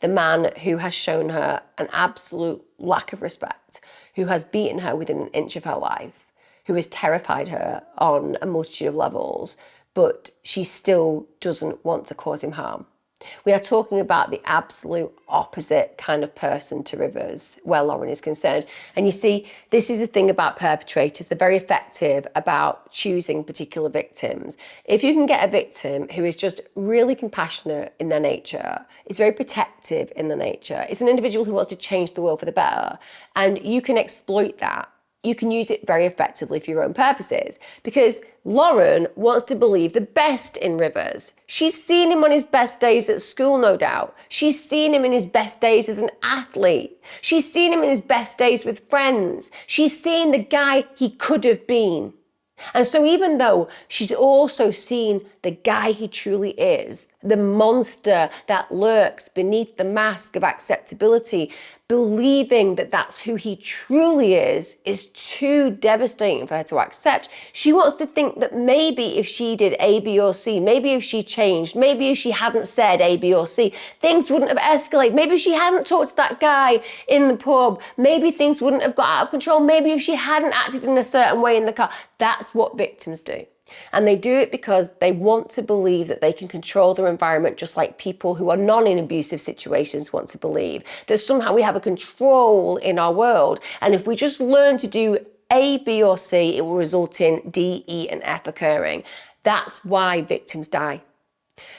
The man who has shown her an absolute lack of respect, who has beaten her within an inch of her life, who has terrified her on a multitude of levels, but she still doesn't want to cause him harm. We are talking about the absolute opposite kind of person to Rivers, where Lauren is concerned. And you see, this is the thing about perpetrators. They're very effective about choosing particular victims. If you can get a victim who is just really compassionate in their nature, is very protective in their nature, is an individual who wants to change the world for the better, and you can exploit that, you can use it very effectively for your own purposes, because Lauren wants to believe the best in Rivers. She's seen him on his best days at school, no doubt. She's seen him in his best days as an athlete. She's seen him in his best days with friends. She's seen the guy he could have been. And so even though she's also seen the guy he truly is, the monster that lurks beneath the mask of acceptability, believing that that's who he truly is too devastating for her to accept. She wants to think that maybe if she did A, B, or C, maybe if she changed, maybe if she hadn't said A, B, or C, things wouldn't have escalated. Maybe if she hadn't talked to that guy in the pub, maybe things wouldn't have got out of control. Maybe if she hadn't acted in a certain way in the car. That's what victims do. And they do it because they want to believe that they can control their environment, just like people who are not in abusive situations want to believe that somehow we have a control in our world. And if we just learn to do A, B, or C, it will result in D, E, and F occurring. That's why victims die.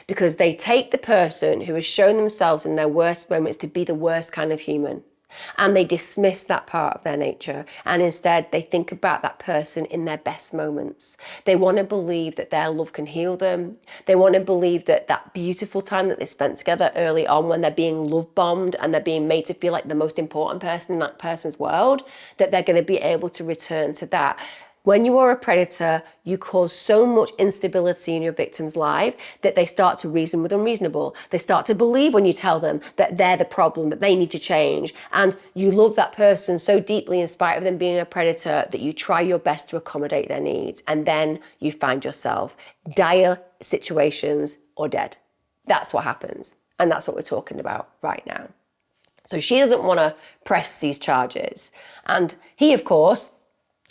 Because they take the person who has shown themselves in their worst moments to be the worst kind of human, and they dismiss that part of their nature, and instead they think about that person in their best moments. They want to believe that their love can heal them. They want to believe that that beautiful time that they spent together early on, when they're being love bombed and they're being made to feel like the most important person in that person's world, that they're going to be able to return to that. When you are a predator, you cause so much instability in your victim's life that they start to reason with unreasonable. They start to believe when you tell them that they're the problem, that they need to change. And you love that person so deeply in spite of them being a predator that you try your best to accommodate their needs. And then you find yourself dire situations or dead. That's what happens. And that's what we're talking about right now. So she doesn't want to press these charges. And he, of course,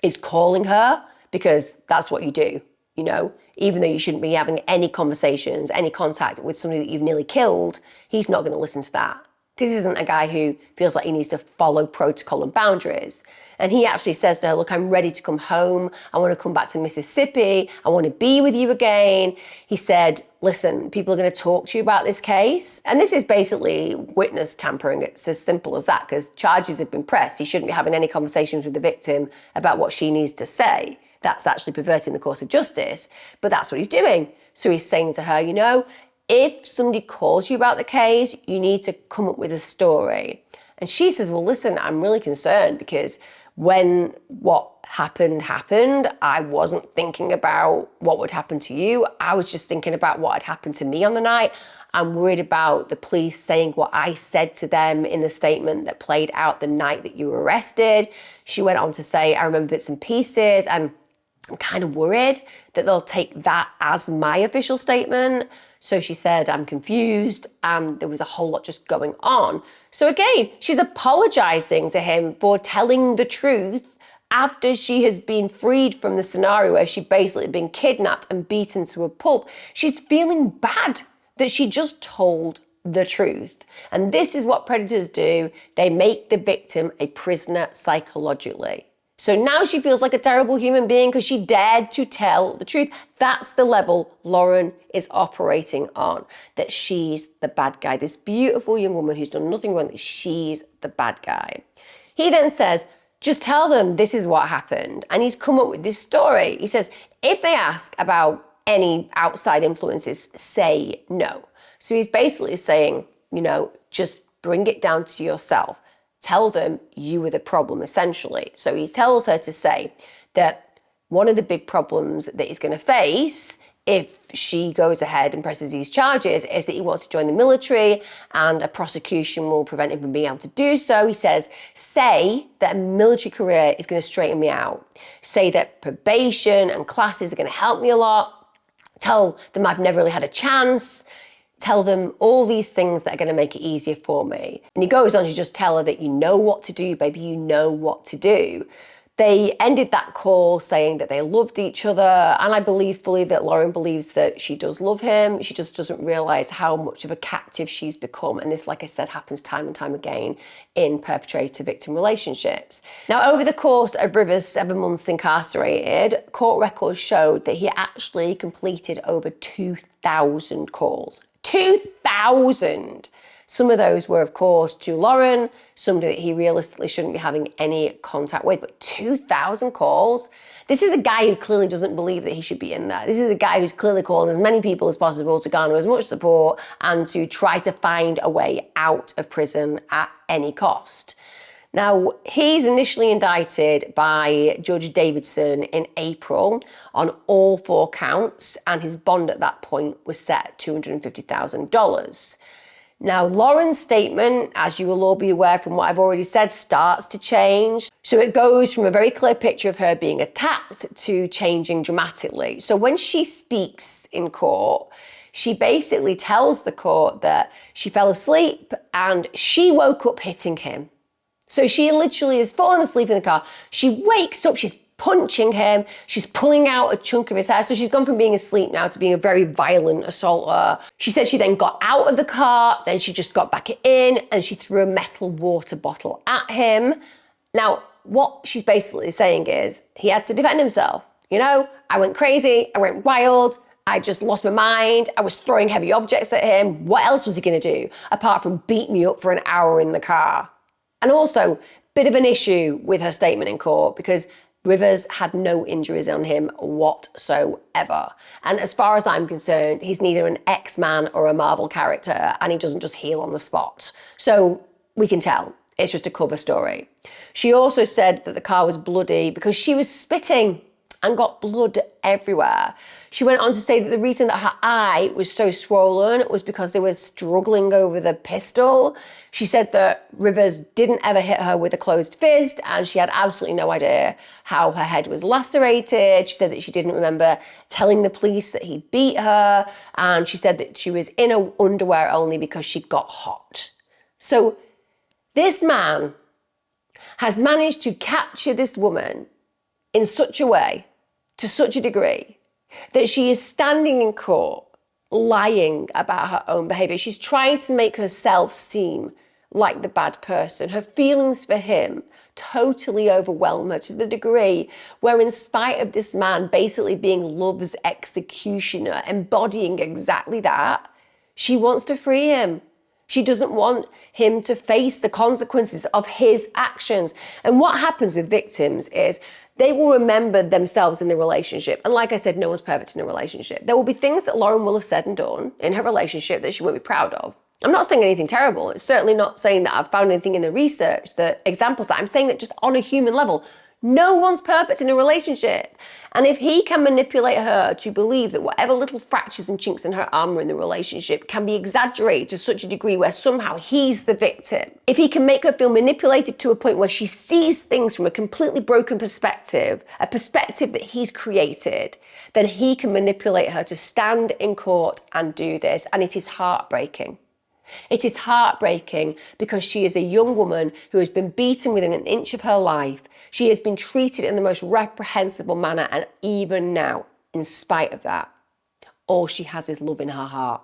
is calling her, because that's what you do, you know, even though you shouldn't be having any conversations, any contact with somebody that you've nearly killed, he's not going to listen to that, because he isn't a guy who feels like he needs to follow protocol and boundaries. And he actually says to her, look, I'm ready to come home. I want to come back to Mississippi. I want to be with you again. He said, listen, people are going to talk to you about this case. And this is basically witness tampering. It's as simple as that, because charges have been pressed. He shouldn't be having any conversations with the victim about what she needs to say. That's actually perverting the course of justice. But that's what he's doing. So he's saying to her, you know, if somebody calls you about the case, you need to come up with a story. And she says, well, listen, I'm really concerned because when what happened, I wasn't thinking about what would happen to you. I was just thinking about what had happened to me on the night. I'm worried about the police saying what I said to them in the statement that played out the night that you were arrested. She went on to say, I remember bits and pieces, and I'm kind of worried that they'll take that as my official statement. So she said, I'm confused, and there was a whole lot just going on. So again, she's apologizing to him for telling the truth after she has been freed from the scenario where she'd basically been kidnapped and beaten to a pulp. She's feeling bad that she just told the truth. And this is what predators do. They make the victim a prisoner psychologically. So now she feels like a terrible human being because she dared to tell the truth. That's the level Lauren is operating on, that she's the bad guy. This beautiful young woman who's done nothing wrong, that she's the bad guy. He then says, just tell them this is what happened. And he's come up with this story. He says, if they ask about any outside influences, say no. So he's basically saying, just bring it down to yourself. Tell them you were the problem, essentially. So he tells her to say that one of the big problems that he's going to face if she goes ahead and presses these charges is that he wants to join the military and a prosecution will prevent him from being able to do so. He says, say that a military career is going to straighten me out. Say that probation and classes are going to help me a lot. Tell them I've never really had a chance. Tell them all these things that are going to make it easier for me. And he goes on to just tell her that you know what to do, baby, you know what to do. They ended that call saying that they loved each other. And I believe fully that Lauren believes that she does love him. She just doesn't realize how much of a captive she's become. And this, like I said, happens time and time again in perpetrator-victim relationships. Now, over the course of Rivers' 7 months incarcerated, court records showed that he actually completed over 2,000 calls. 2,000! Some of those were, of course, to Lauren, somebody that he realistically shouldn't be having any contact with, but 2,000 calls? This is a guy who clearly doesn't believe that he should be in there. This is a guy who's clearly calling as many people as possible to garner as much support and to try to find a way out of prison at any cost. Now, he's initially indicted by Judge Davidson in April on all 4 counts, and his bond at that point was set at $250,000. Now, Lauren's statement, as you will all be aware from what I've already said, starts to change. So it goes from a very clear picture of her being attacked to changing dramatically. So when she speaks in court, she basically tells the court that she fell asleep and she woke up hitting him. So she literally has fallen asleep in the car. She wakes up, she's punching him, she's pulling out a chunk of his hair. So she's gone from being asleep now to being a very violent assaulter. She said she then got out of the car, then she just got back in and she threw a metal water bottle at him. Now, what she's basically saying is he had to defend himself. I went crazy, I went wild, I just lost my mind, I was throwing heavy objects at him. What else was he gonna do apart from beat me up for an hour in the car? And also, bit of an issue with her statement in court because Rivers had no injuries on him whatsoever. And as far as I'm concerned, he's neither an X-Man or a Marvel character, and he doesn't just heal on the spot. So we can tell it's just a cover story. She also said that the car was bloody because she was spitting and got blood everywhere. She went on to say that the reason that her eye was so swollen was because they were struggling over the pistol. She said that Rivers didn't ever hit her with a closed fist and she had absolutely no idea how her head was lacerated. She said that she didn't remember telling the police that he beat her, and she said that she was in her underwear only because she got hot. So this man has managed to capture this woman in such a way, to such a degree, that she is standing in court lying about her own behaviour. She's trying to make herself seem like the bad person. Her feelings for him totally overwhelm her to the degree where, in spite of this man basically being love's executioner, embodying exactly that, she wants to free him. She doesn't want him to face the consequences of his actions. And what happens with victims is they will remember themselves in the relationship. And like I said, no one's perfect in a relationship. There will be things that Lauren will have said and done in her relationship that she won't be proud of. I'm not saying anything terrible. It's certainly not saying that I've found anything in the research that examples that. I'm saying that just on a human level, No one's perfect in a relationship. And if he can manipulate her to believe that whatever little fractures and chinks in her armor in the relationship can be exaggerated to such a degree where somehow he's the victim, if he can make her feel manipulated to a point where she sees things from a completely broken perspective, a perspective that he's created, then he can manipulate her to stand in court and do this. And it is heartbreaking. It is heartbreaking because she is a young woman who has been beaten within an inch of her life. She has been treated in the most reprehensible manner, and even now, in spite of that, all she has is love in her heart.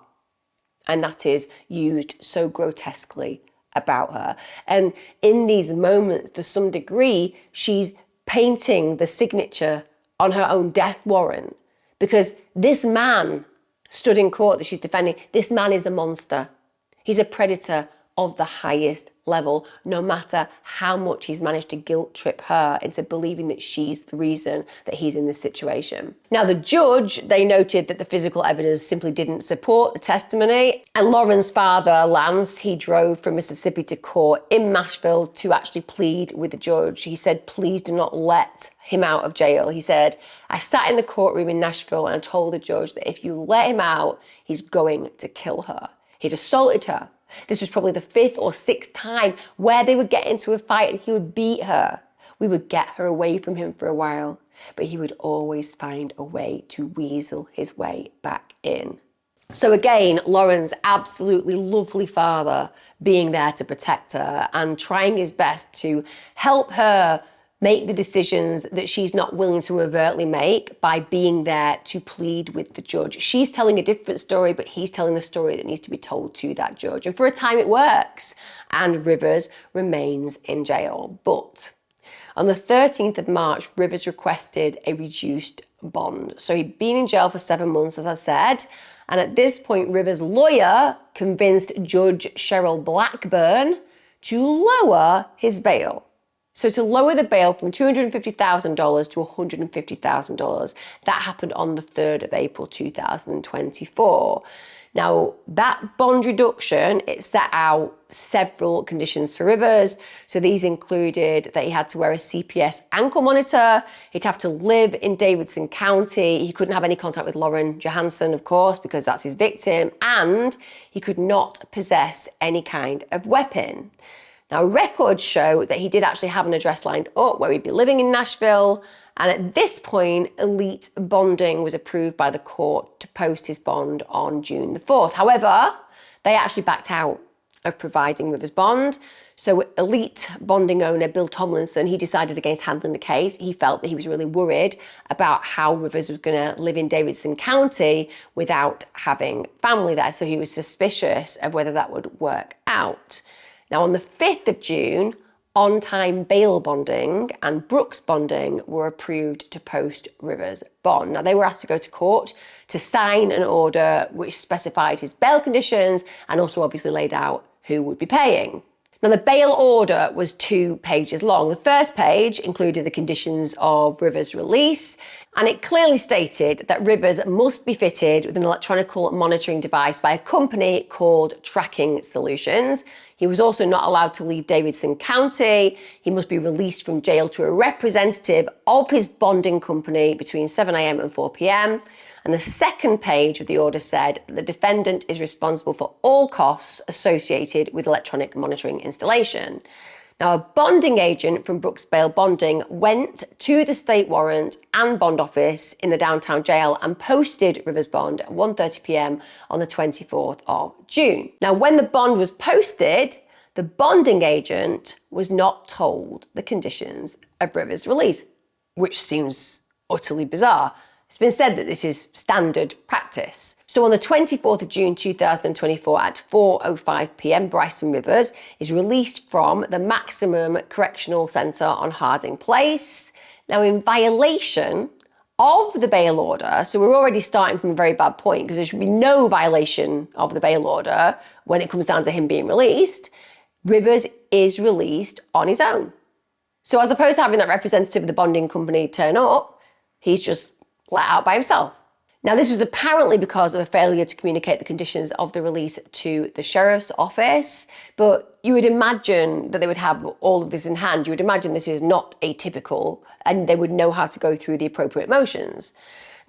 And that is used so grotesquely about her. And in these moments, to some degree, she's painting the signature on her own death warrant, because this man stood in court that she's defending. This man is a monster. He's a predator of the highest level, no matter how much he's managed to guilt trip her into believing that she's the reason that he's in this situation. Now, the judge, they noted that the physical evidence simply didn't support the testimony. And Lauren's father, Lance, he drove from Mississippi to court in Nashville to actually plead with the judge. He said, please do not let him out of jail. He said, I sat in the courtroom in Nashville and I told the judge that if you let him out, he's going to kill her. He'd assaulted her. This was probably the 5th or 6th time where they would get into a fight and he would beat her. We would get her away from him for a while, but he would always find a way to weasel his way back in. So again, Lauren's absolutely lovely father being there to protect her and trying his best to help her make the decisions that she's not willing to overtly make by being there to plead with the judge. She's telling a different story, but he's telling the story that needs to be told to that judge. And for a time it works, and Rivers remains in jail. But on the 13th of March, Rivers requested a reduced bond. So he'd been in jail for 7 months, as I said. And at this point, Rivers' lawyer convinced Judge Cheryl Blackburn to lower his bail. So to lower the bail from $250,000 to $150,000, that happened on the 3rd of April 2024. Now, that bond reduction, it set out several conditions for Rivers. So these included that he had to wear a CPS ankle monitor, he'd have to live in Davidson County, he couldn't have any contact with Lauren Johansen, of course, because that's his victim, and he could not possess any kind of weapon. Now, records show that he did actually have an address lined up where he'd be living in Nashville. And at this point, elite bonding was approved by the court to post his bond on June the 4th. However, they actually backed out of providing Rivers' bond. So elite bonding owner Bill Tomlinson, he decided against handling the case. He felt that he was really worried about how Rivers was going to live in Davidson County without having family there. So he was suspicious of whether that would work out. Now, on the 5th of June, on-time bail bonding and Brooks bonding were approved to post Rivers' bond. Now, they were asked to go to court to sign an order which specified his bail conditions and also obviously laid out who would be paying. Now, the bail order was 2 pages long. The first page included the conditions of Rivers' release, and it clearly stated that Rivers must be fitted with an electronic monitoring device by a company called Tracking Solutions. He was also not allowed to leave Davidson County. He must be released from jail to a representative of his bonding company between 7 a.m. and 4 p.m. And the second page of the order said that the defendant is responsible for all costs associated with electronic monitoring installation. Now, a bonding agent from Brooks Bail Bonding went to the state warrant and bond office in the downtown jail and posted Rivers' bond at 1:30 p.m. on the 24th of June. Now, when the bond was posted, the bonding agent was not told the conditions of Rivers' release, which seems utterly bizarre. It's been said that this is standard practice. So on the 24th of June 2024 at 4:05 p.m, Bricen Rivers is released from the Maximum Correctional Centre on Harding Place. Now, in violation of the bail order, so we're already starting from a very bad point because there should be no violation of the bail order when it comes down to him being released, Rivers is released on his own. So as opposed to having that representative of the bonding company turn up, he's just let out by himself. Now, this was apparently because of a failure to communicate the conditions of the release to the sheriff's office, but you would imagine that they would have all of this in hand. You would imagine this is not atypical and they would know how to go through the appropriate motions.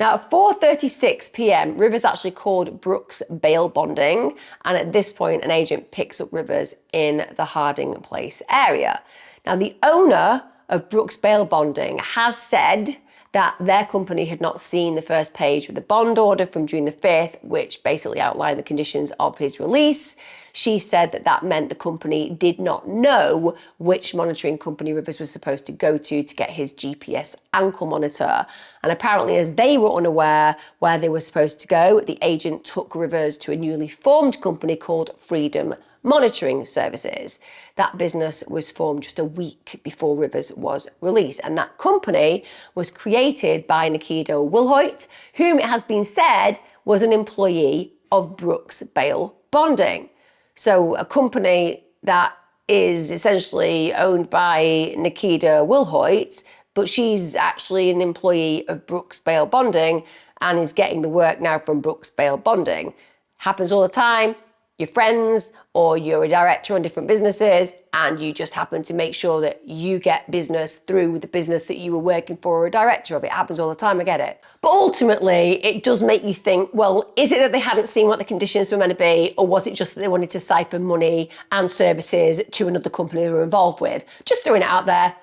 Now, at 4:36 p.m, Rivers actually called Brooks bail bonding, and at this point, an agent picks up Rivers in the Harding Place area. Now, the owner of Brooks bail bonding has said that their company had not seen the first page of the bond order from June the 5th, which basically outlined the conditions of his release. She said that that meant the company did not know which monitoring company Rivers was supposed to go to get his GPS ankle monitor. And apparently, as they were unaware where they were supposed to go, the agent took Rivers to a newly formed company called Freedom Monitoring Services. That business was formed just a week before Rivers was released, and that company was created by Nikido Wilhoit, whom it has been said was an employee of Brooks Bail Bonding. So a company that is essentially owned by Nikido Wilhoit, but she's actually an employee of Brooks Bail Bonding and is getting the work now from Brooks Bail Bonding. Happens all the time. You're friends or you're a director on different businesses and you just happen to make sure that you get business through the business that you were working for or a director of. It happens all the time, I get it. But ultimately, it does make you think, well, is it that they hadn't seen what the conditions were meant to be, or was it just that they wanted to siphon money and services to another company they were involved with? Just throwing it out there,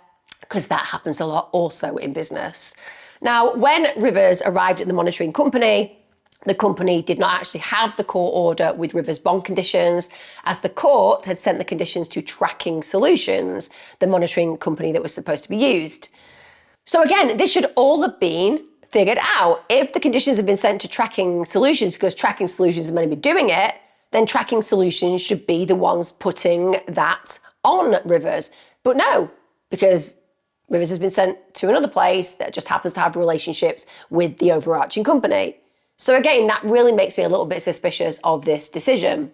because that happens a lot also in business. Now, when Rivers arrived at the monitoring company, the company did not actually have the court order with Rivers' bond conditions, as the court had sent the conditions to Tracking Solutions, the monitoring company that was supposed to be used. So again, this should all have been figured out. If the conditions have been sent to Tracking Solutions because Tracking Solutions is meant to be doing it, then Tracking Solutions should be the ones putting that on Rivers. But no, because Rivers has been sent to another place that just happens to have relationships with the overarching company. So again, that really makes me a little bit suspicious of this decision.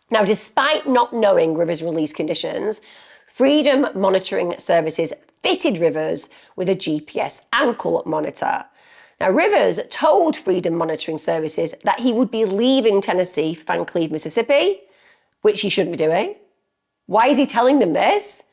Now, despite not knowing Rivers' release conditions, Freedom Monitoring Services fitted Rivers with a GPS ankle monitor. Now, Rivers told Freedom Monitoring Services that he would be leaving Tennessee for Vancleave, Mississippi, which he shouldn't be doing. Why is he telling them this?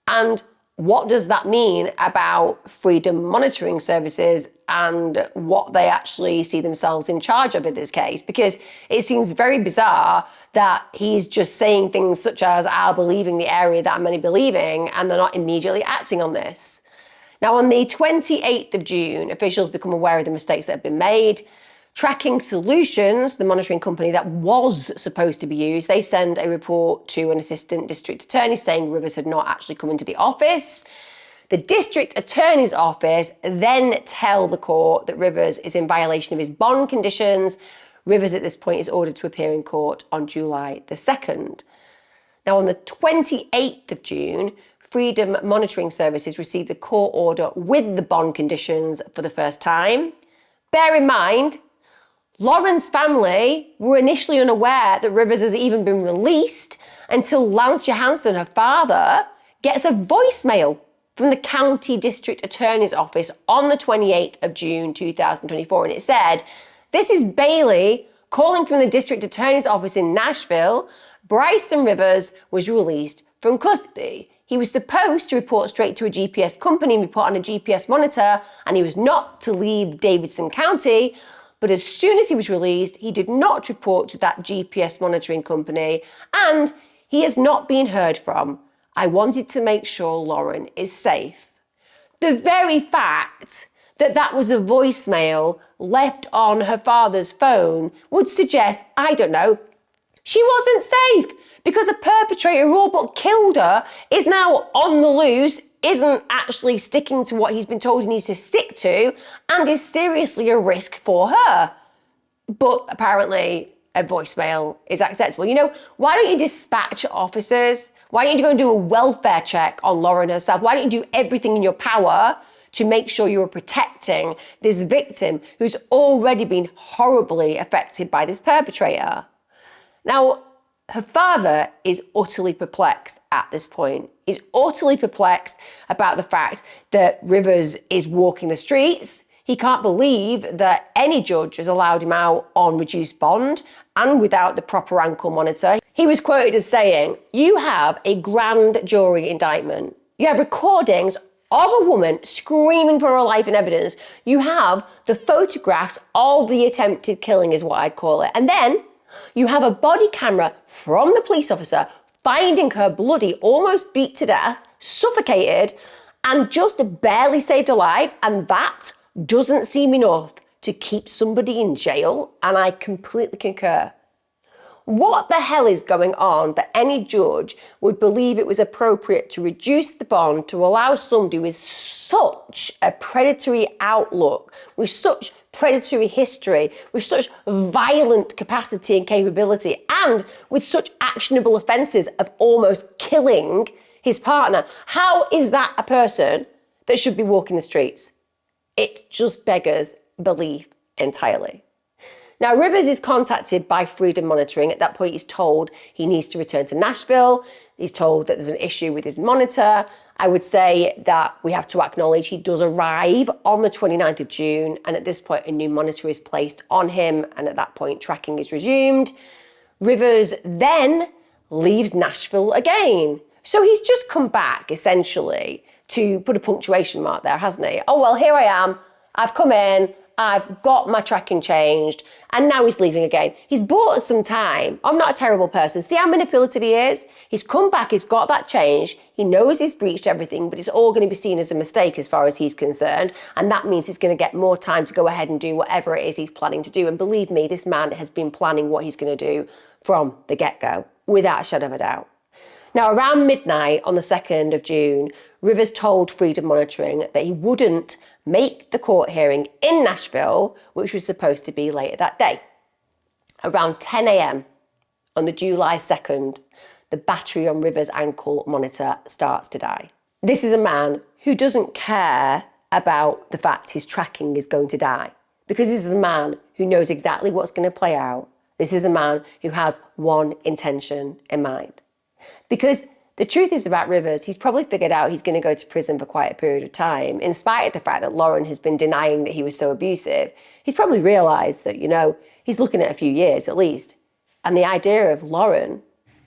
And what does that mean about Freedom Monitoring Services and what they actually see themselves in charge of in this case? Because it seems very bizarre that he's just saying things such as, I'll be leaving the area that I'm going to be leaving, and they're not immediately acting on this. Now, on the 28th of June, officials become aware of the mistakes that have been made. Tracking Solutions, the monitoring company that was supposed to be used, they send a report to an assistant district attorney saying Rivers had not actually come into the office. The district attorney's office then tell the court that Rivers is in violation of his bond conditions. Rivers at this point is ordered to appear in court on July the 2nd. Now, on the 28th of June, Freedom Monitoring Services received the court order with the bond conditions for the first time. Bear in mind, Lauren's family were initially unaware that Rivers has even been released until Lauren Johansen, her father, gets a voicemail from the County District Attorney's Office on the 28th of June 2024. And it said, "This is Bailey calling from the District Attorney's Office in Nashville. Bricen Rivers was released from custody. He was supposed to report straight to a GPS company and be put on a GPS monitor, and he was not to leave Davidson County. But as soon as he was released, he did not report to that GPS monitoring company, and he has not been heard from. I wanted to make sure Lauren is safe." The very fact that that was a voicemail left on her father's phone would suggest, I don't know, she wasn't safe, because a perpetrator who all but killed her is now on the loose, isn't actually sticking to what he's been told he needs to stick to, and is seriously a risk for her. But apparently a voicemail is acceptable. You know, why don't you dispatch officers? Why don't you go and do a welfare check on Lauren herself? Why don't you do everything in your power to make sure you're protecting this victim who's already been horribly affected by this perpetrator? Now, her father is utterly perplexed at this point. He's utterly perplexed about the fact that Rivers is walking the streets. He can't believe that any judge has allowed him out on reduced bond and without the proper ankle monitor. He was quoted as saying, "You have a grand jury indictment. You have recordings of a woman screaming for her life in evidence. You have the photographs of the attempted killing, is what I'd call it. And then you have a body camera from the police officer finding her bloody, almost beat to death, suffocated, and just barely saved alive. And that doesn't seem enough to keep somebody in jail." And I completely concur. What the hell is going on that any judge would believe it was appropriate to reduce the bond to allow somebody with such a predatory outlook, with such predatory history, with such violent capacity and capability, and with such actionable offences of almost killing his partner? How is that a person that should be walking the streets? It just beggars belief entirely. Now, Rivers is contacted by Freedom Monitoring. At that point, he's told he needs to return to Nashville. He's told that there's an issue with his monitor. I would say that we have to acknowledge he does arrive on the 29th of June. And at this point, a new monitor is placed on him. And at that point, tracking is resumed. Rivers then leaves Nashville again. So he's just come back, essentially, to put a punctuation mark there, hasn't he? Oh, well, here I am. I've come in. I've got my tracking changed, and now he's leaving again. He's bought us some time. I'm not a terrible person. See how manipulative he is? He's come back, he's got that change. He knows he's breached everything, but it's all going to be seen as a mistake as far as he's concerned. And that means he's going to get more time to go ahead and do whatever it is he's planning to do. And believe me, this man has been planning what he's going to do from the get-go, without a shadow of a doubt. Now, around midnight on the 2nd of June, Rivers told Freedom Monitoring that he wouldn't make the court hearing in Nashville, which was supposed to be later that day. Around 10 a.m. on the July 2nd, the battery on Rivers' ankle monitor starts to die. This is a man who doesn't care about the fact his tracking is going to die, because this is a man who knows exactly what's going to play out. This is a man who has one intention in mind. Because the truth is about Rivers, he's probably figured out he's going to go to prison for quite a period of time. In spite of the fact that Lauren has been denying that he was so abusive, he's probably realised that, he's looking at a few years at least. And the idea of Lauren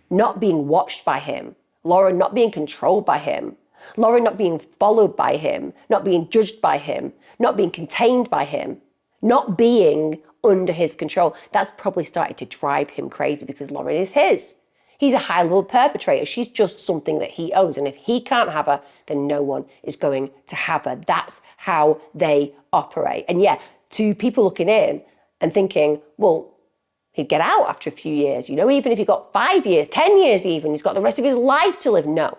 not being watched by him, Lauren not being controlled by him, Lauren not being followed by him, not being judged by him, not being contained by him, not being under his control, that's probably started to drive him crazy, because Lauren is his. He's a high-level perpetrator. She's just something that he owns. And if he can't have her, then no one is going to have her. That's how they operate. And yeah, to people looking in and thinking, well, he'd get out after a few years, even if he got 5 years, 10 years even, he's got the rest of his life to live. No.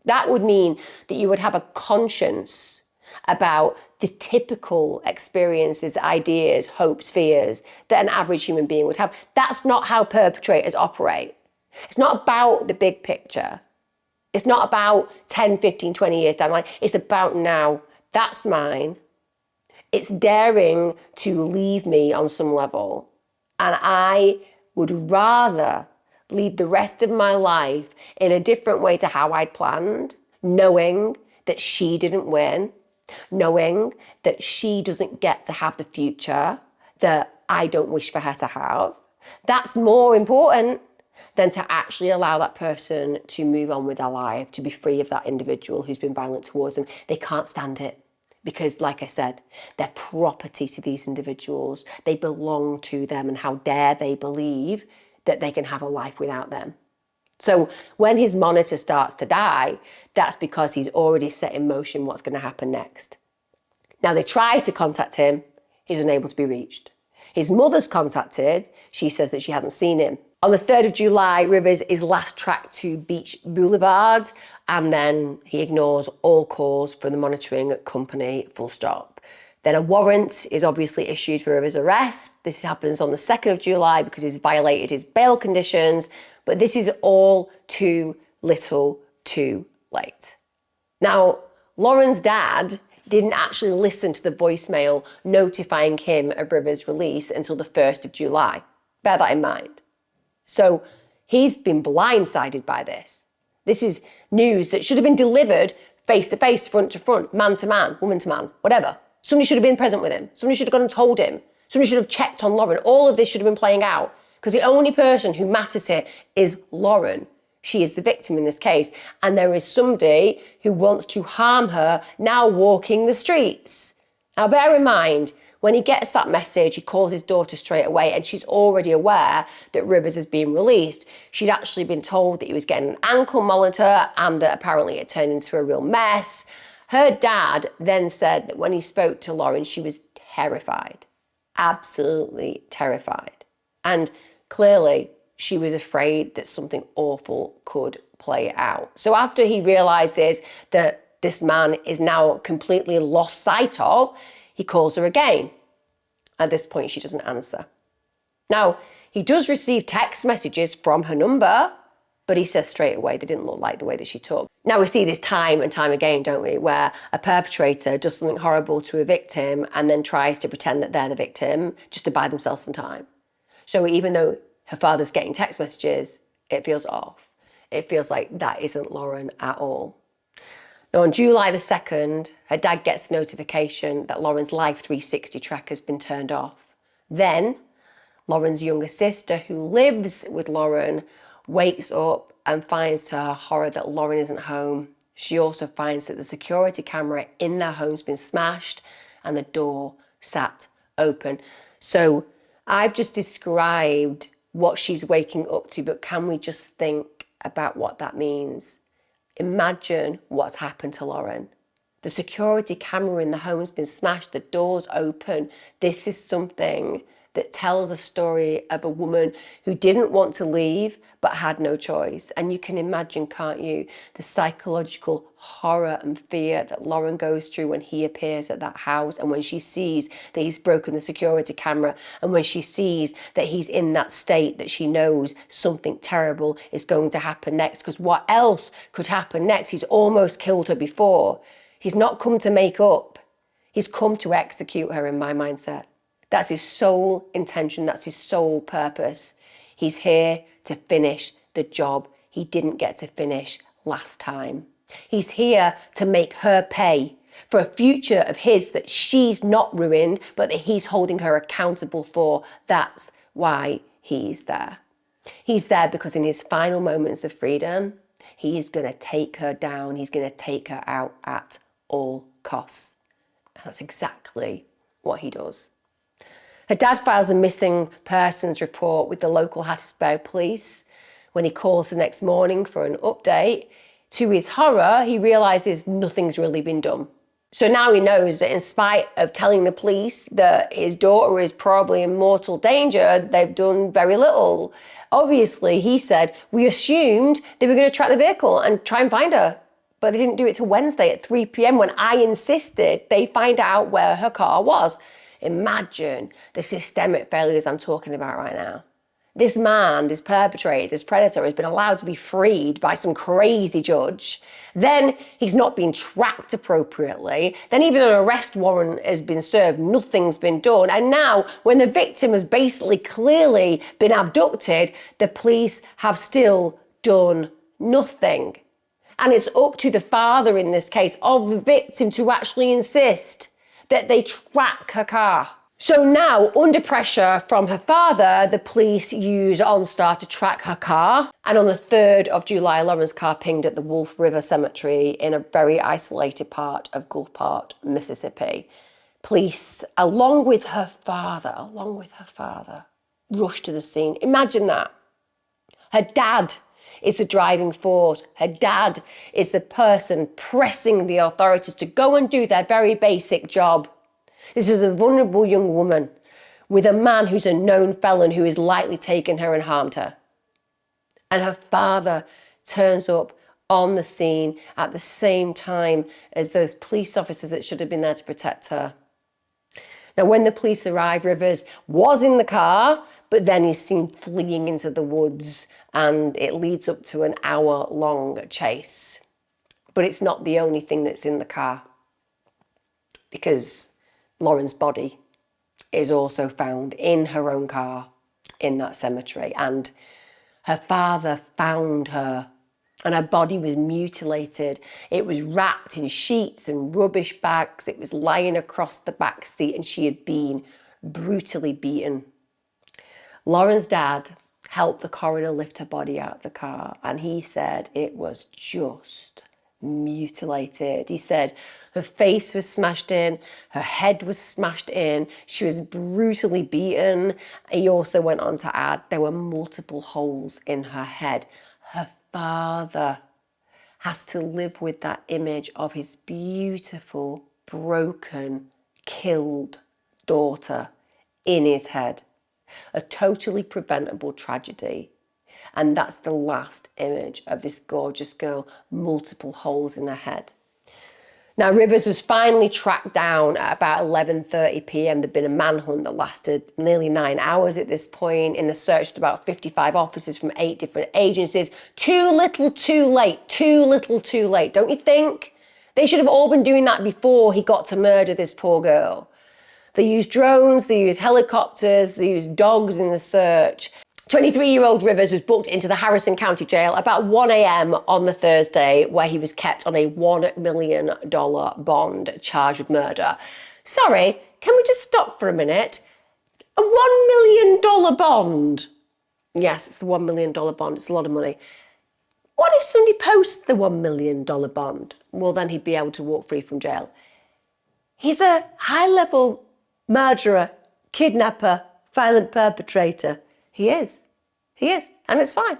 That would mean that you would have a conscience about the typical experiences, ideas, hopes, fears that an average human being would have. That's not how perpetrators operate. It's not about the big picture. It's not about 10, 15, 20 years down the line. It's about now. That's mine. It's daring to leave me on some level. And I would rather lead the rest of my life in a different way to how I'd planned, knowing that she didn't win, knowing that she doesn't get to have the future that I don't wish for her to have. That's more important than to actually allow that person to move on with their life, to be free of that individual who's been violent towards them. They can't stand it because, like I said, they're property to these individuals. They belong to them, and how dare they believe that they can have a life without them. So when his monitor starts to die, that's because he's already set in motion what's going to happen next. Now, they try to contact him. He's unable to be reached. His mother's contacted. She says that she hadn't seen him. On the 3rd of July, Rivers is last tracked to Beach Boulevard, and then he ignores all calls from the monitoring company, full stop. Then a warrant is obviously issued for Rivers' arrest. This happens on the 2nd of July because he's violated his bail conditions, but this is all too little too late. Now, Lauren's dad didn't actually listen to the voicemail notifying him of Rivers' release until the 1st of July. Bear that in mind. So he's been blindsided by this. This is news that should have been delivered face to face, front to front, man to man, woman to man, whatever. Somebody should have been present with him. Somebody should have gone and told him. Somebody should have checked on Lauren. All of this should have been playing out because the only person who matters here is Lauren. She is the victim in this case. And there is somebody who wants to harm her now walking the streets. Now, bear in mind, when he gets that message, he calls his daughter straight away and she's already aware that Rivers has been released. She'd actually been told that he was getting an ankle monitor and that apparently it turned into a real mess. Her dad then said that when he spoke to Lauren, she was terrified, absolutely terrified. And clearly, she was afraid that something awful could play out. So after he realizes that this man is now completely lost sight of, he calls her again. At this point, she doesn't answer. Now, he does receive text messages from her number, but he says straight away they didn't look like the way that she talked. Now, we see this time and time again, don't we, where a perpetrator does something horrible to a victim and then tries to pretend that they're the victim just to buy themselves some time. So even though her father's getting text messages, it feels off. It feels like that isn't Lauren at all. Now, on July the 2nd, her dad gets a notification that Lauren's Life 360 tracker has been turned off. Then, Lauren's younger sister, who lives with Lauren, wakes up and finds to her horror that Lauren isn't home. She also finds that the security camera in their home's been smashed and the door sat open. So, I've just described what she's waking up to, but can we just think about what that means? Imagine what's happened to Lauren. The security camera in the home has been smashed, the door's open. This is something that tells a story of a woman who didn't want to leave but had no choice. And you can imagine, can't you, the psychological horror and fear that Lauren goes through when he appears at that house and when she sees that he's broken the security camera and when she sees that he's in that state that she knows something terrible is going to happen next. Because what else could happen next? He's almost killed her before. He's not come to make up. He's come to execute her in my mindset. That's his sole intention. That's his sole purpose. He's here to finish the job he didn't get to finish last time. He's here to make her pay for a future of his that she's not ruined, but that he's holding her accountable for. That's why he's there. He's there because in his final moments of freedom, he is going to take her down. He's going to take her out at all costs. That's exactly what he does. Her dad files a missing persons report with the local Hattiesburg police. When he calls the next morning for an update, to his horror, he realises nothing's really been done. So now he knows that in spite of telling the police that his daughter is probably in mortal danger, they've done very little. Obviously, he said, we assumed they were going to track the vehicle and try and find her. But they didn't do it till Wednesday at 3 p.m. when I insisted they find out where her car was. Imagine the systemic failures I'm talking about right now. This man, this perpetrator, this predator has been allowed to be freed by some crazy judge. Then he's not been tracked appropriately. Then even an arrest warrant has been served, nothing's been done. And now when the victim has basically clearly been abducted, the police have still done nothing. And it's up to the father in this case of the victim to actually insist that they track her car. So now, under pressure from her father, the police use OnStar to track her car. And on the 3rd of July, Lauren's car pinged at the Wolf River Cemetery in a very isolated part of Gulfport, Mississippi. Police, along with her father, rushed to the scene. Imagine that. Her dad is the driving force. Her dad is the person pressing the authorities to go and do their very basic job. This is a vulnerable young woman with a man who's a known felon who has likely taken her and harmed her. And her father turns up on the scene at the same time as those police officers that should have been there to protect her. Now, when the police arrive, Rivers was in the car, but then he's seen fleeing into the woods, and it leads up to an hour-long chase. But it's not the only thing that's in the car, because Lauren's body is also found in her own car in that cemetery, and her father found her and her body was mutilated. It was wrapped in sheets and rubbish bags. It was lying across the back seat, and she had been brutally beaten. Lauren's dad helped the coroner lift her body out of the car, and he said it was just mutilated. He said her face was smashed in, her head was smashed in, she was brutally beaten. He also went on to add there were multiple holes in her head. Her father has to live with that image of his beautiful, broken, killed daughter in his head. A totally preventable tragedy. And that's the last image of this gorgeous girl, multiple holes in her head. Now, Rivers was finally tracked down at about 11:30 p.m. There'd been a manhunt that lasted nearly 9 hours at this point. In the search of about 55 officers from 8 different agencies. Too little, too late. Too little, too late. Don't you think? They should have all been doing that before he got to murder this poor girl. They used drones, they used helicopters, they used dogs in the search. 23-year-old Rivers was booked into the Harrison County Jail about 1 a.m. on the Thursday, where he was kept on a $1 million bond charged with murder. Sorry, can we just stop for a minute? A $1 million bond. Yes, it's the $1 million bond. It's a lot of money. What if somebody posts the $1 million bond? Well, then he'd be able to walk free from jail. He's a high-level murderer, kidnapper, violent perpetrator. He is. And it's fine.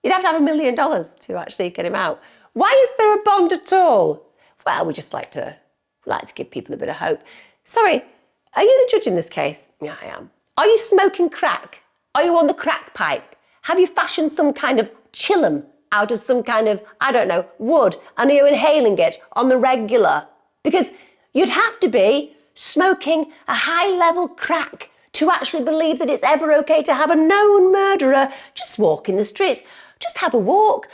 You'd have to have $1 million to actually get him out. Why is there a bond at all? Well, we just like to give people a bit of hope. Sorry, are you the judge in this case? Yeah, I am. Are you smoking crack? Are you on the crack pipe? Have you fashioned some kind of chillum out of some kind of, I don't know, wood, and are you inhaling it on the regular? Because you'd have to be smoking a high-level crack to actually believe that it's ever okay to have a known murderer just walk in the streets. Just have a walk.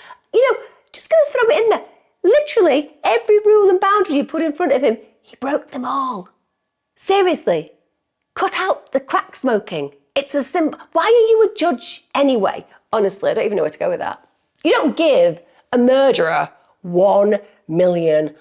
Just go and throw it in there. Literally, every rule and boundary you put in front of him, he broke them all. Seriously. Cut out the crack smoking. It's a simple... Why are you a judge anyway? Honestly, I don't even know where to go with that. You don't give a murderer $1 million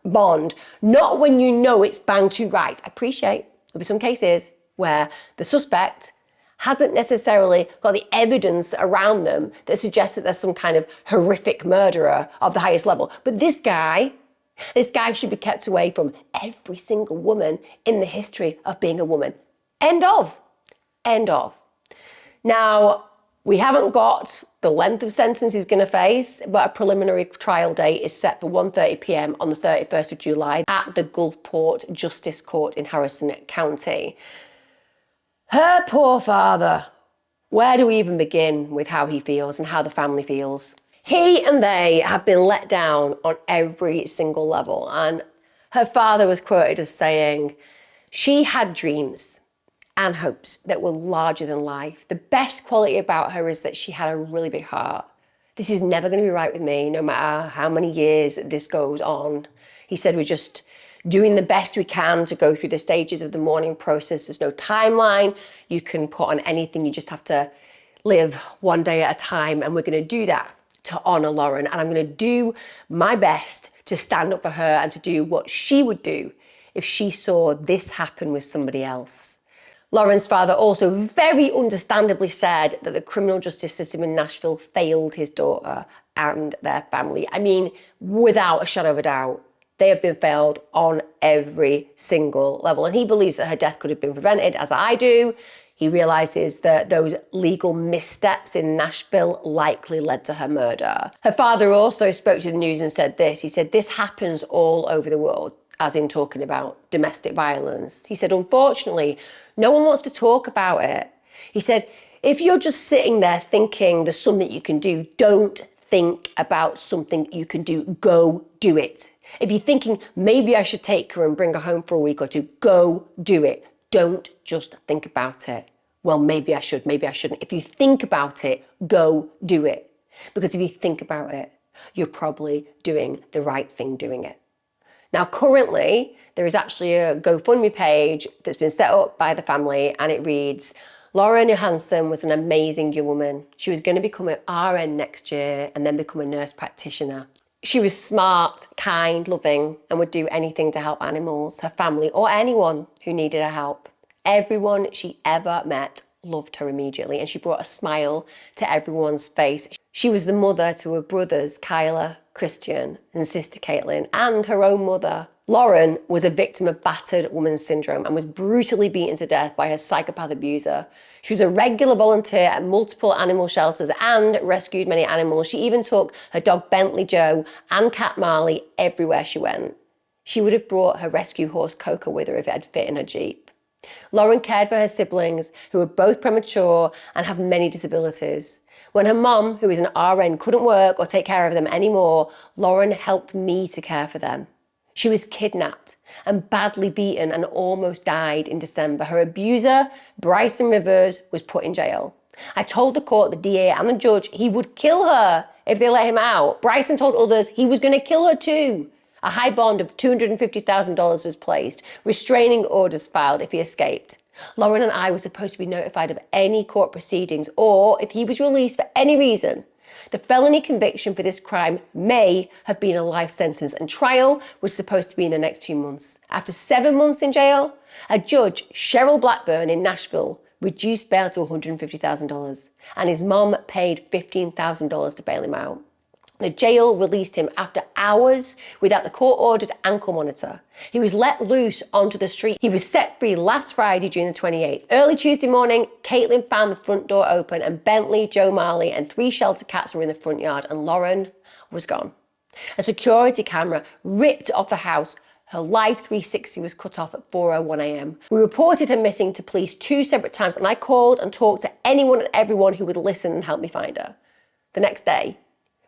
bond. Not when you know it's bang to rights. I appreciate there'll be some cases where the suspect hasn't necessarily got the evidence around them that suggests that there's some kind of horrific murderer of the highest level. But this guy should be kept away from every single woman in the history of being a woman. End of. Now, we haven't got the length of sentence he's going to face, but a preliminary trial date is set for 1:30 p.m. on the 31st of July at the Gulfport Justice Court in Harrison County. Her poor father. Where do we even begin with how he feels and how the family feels? He and they have been let down on every single level. And her father was quoted as saying, she had dreams and hopes that were larger than life. The best quality about her is that she had a really big heart. This is never going to be right with me, no matter how many years this goes on. He said, we're just doing the best we can to go through the stages of the mourning process. There's no timeline you can put on anything. You just have to live one day at a time. And we're going to do that to honor Lauren. And I'm going to do my best to stand up for her and to do what she would do if she saw this happen with somebody else. Lauren's father also very understandably said that the criminal justice system in Nashville failed his daughter and their family. I mean, without a shadow of a doubt. They have been failed on every single level. And he believes that her death could have been prevented, as I do. He realises that those legal missteps in Nashville likely led to her murder. Her father also spoke to the news and said this. He said, this happens all over the world, as in talking about domestic violence. He said, unfortunately, no one wants to talk about it. He said, if you're just sitting there thinking there's something you can do, don't think about something you can do. Go do it. If you're thinking, maybe I should take her and bring her home for a week or two, go do it. Don't just think about it. Well, maybe I should, maybe I shouldn't. If you think about it, go do it. Because if you think about it, you're probably doing the right thing doing it. Now, currently, there is actually a GoFundMe page that's been set up by the family, and it reads, Lauren Johansen was an amazing young woman. She was going to become an RN next year and then become a nurse practitioner. She was smart, kind, loving, and would do anything to help animals, her family, or anyone who needed her help. Everyone she ever met loved her immediately, and she brought a smile to everyone's face. She was the mother to her brothers, Kyla, Christian, and sister Caitlin, and her own mother. Lauren was a victim of battered woman syndrome and was brutally beaten to death by her psychopath abuser. She was a regular volunteer at multiple animal shelters and rescued many animals. She even took her dog Bentley Joe and cat Marley everywhere she went. She would have brought her rescue horse Coco with her if it had fit in her Jeep. Lauren cared for her siblings, who were both premature and have many disabilities. When her mum, who is an RN, couldn't work or take care of them anymore, Lauren helped me to care for them. She was kidnapped and badly beaten and almost died in December. Her abuser, Bricen Rivers, was put in jail. I told the court, the DA and the judge he would kill her if they let him out. Bricen told others he was going to kill her too. A high bond of $250,000 was placed, restraining orders filed if he escaped. Lauren and I were supposed to be notified of any court proceedings or if he was released for any reason. The felony conviction for this crime may have been a life sentence, and trial was supposed to be in the next 2 months. After 7 months in jail, a judge, Cheryl Blackburn in Nashville, reduced bail to $150,000, and his mom paid $15,000 to bail him out. The jail released him after hours without the court-ordered ankle monitor. He was let loose onto the street. He was set free last Friday, June the 28th. Early Tuesday morning, Caitlin found the front door open and Bentley, Joe Marley and 3 shelter cats were in the front yard and Lauren was gone. A security camera ripped off the house. Her live 360 was cut off at 4:01 a.m. We reported her missing to police 2 separate times and I called and talked to anyone and everyone who would listen and help me find her. The next day,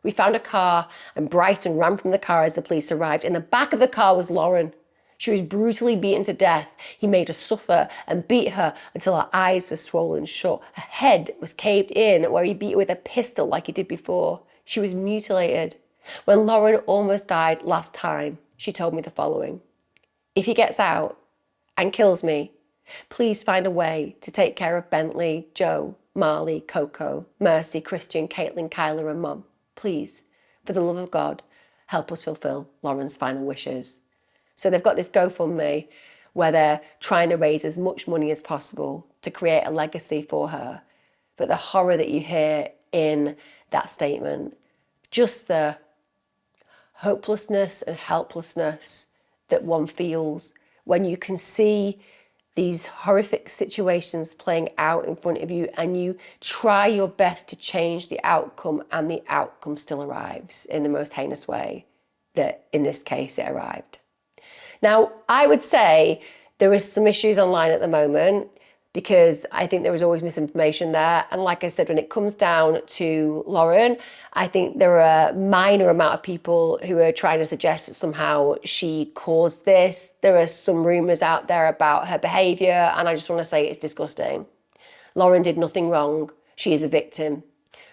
we found a car and Bricen ran from the car as the police arrived. In the back of the car was Lauren. She was brutally beaten to death. He made her suffer and beat her until her eyes were swollen shut. Her head was caved in where he beat her with a pistol like he did before. She was mutilated. When Lauren almost died last time, she told me the following. If he gets out and kills me, please find a way to take care of Bentley, Joe, Marley, Coco, Mercy, Christian, Caitlin, Kyla and Mum. Please, for the love of God, help us fulfill Lauren's final wishes. So they've got this GoFundMe where they're trying to raise as much money as possible to create a legacy for her. But the horror that you hear in that statement, just the hopelessness and helplessness that one feels when you can see these horrific situations playing out in front of you and you try your best to change the outcome and the outcome still arrives in the most heinous way that in this case it arrived. Now, I would say there is some issues online at the moment because I think there is always misinformation there. And like I said, when it comes down to Lauren, I think there are a minor amount of people who are trying to suggest that somehow she caused this. There are some rumours out there about her behaviour, and I just want to say it's disgusting. Lauren did nothing wrong. She is a victim.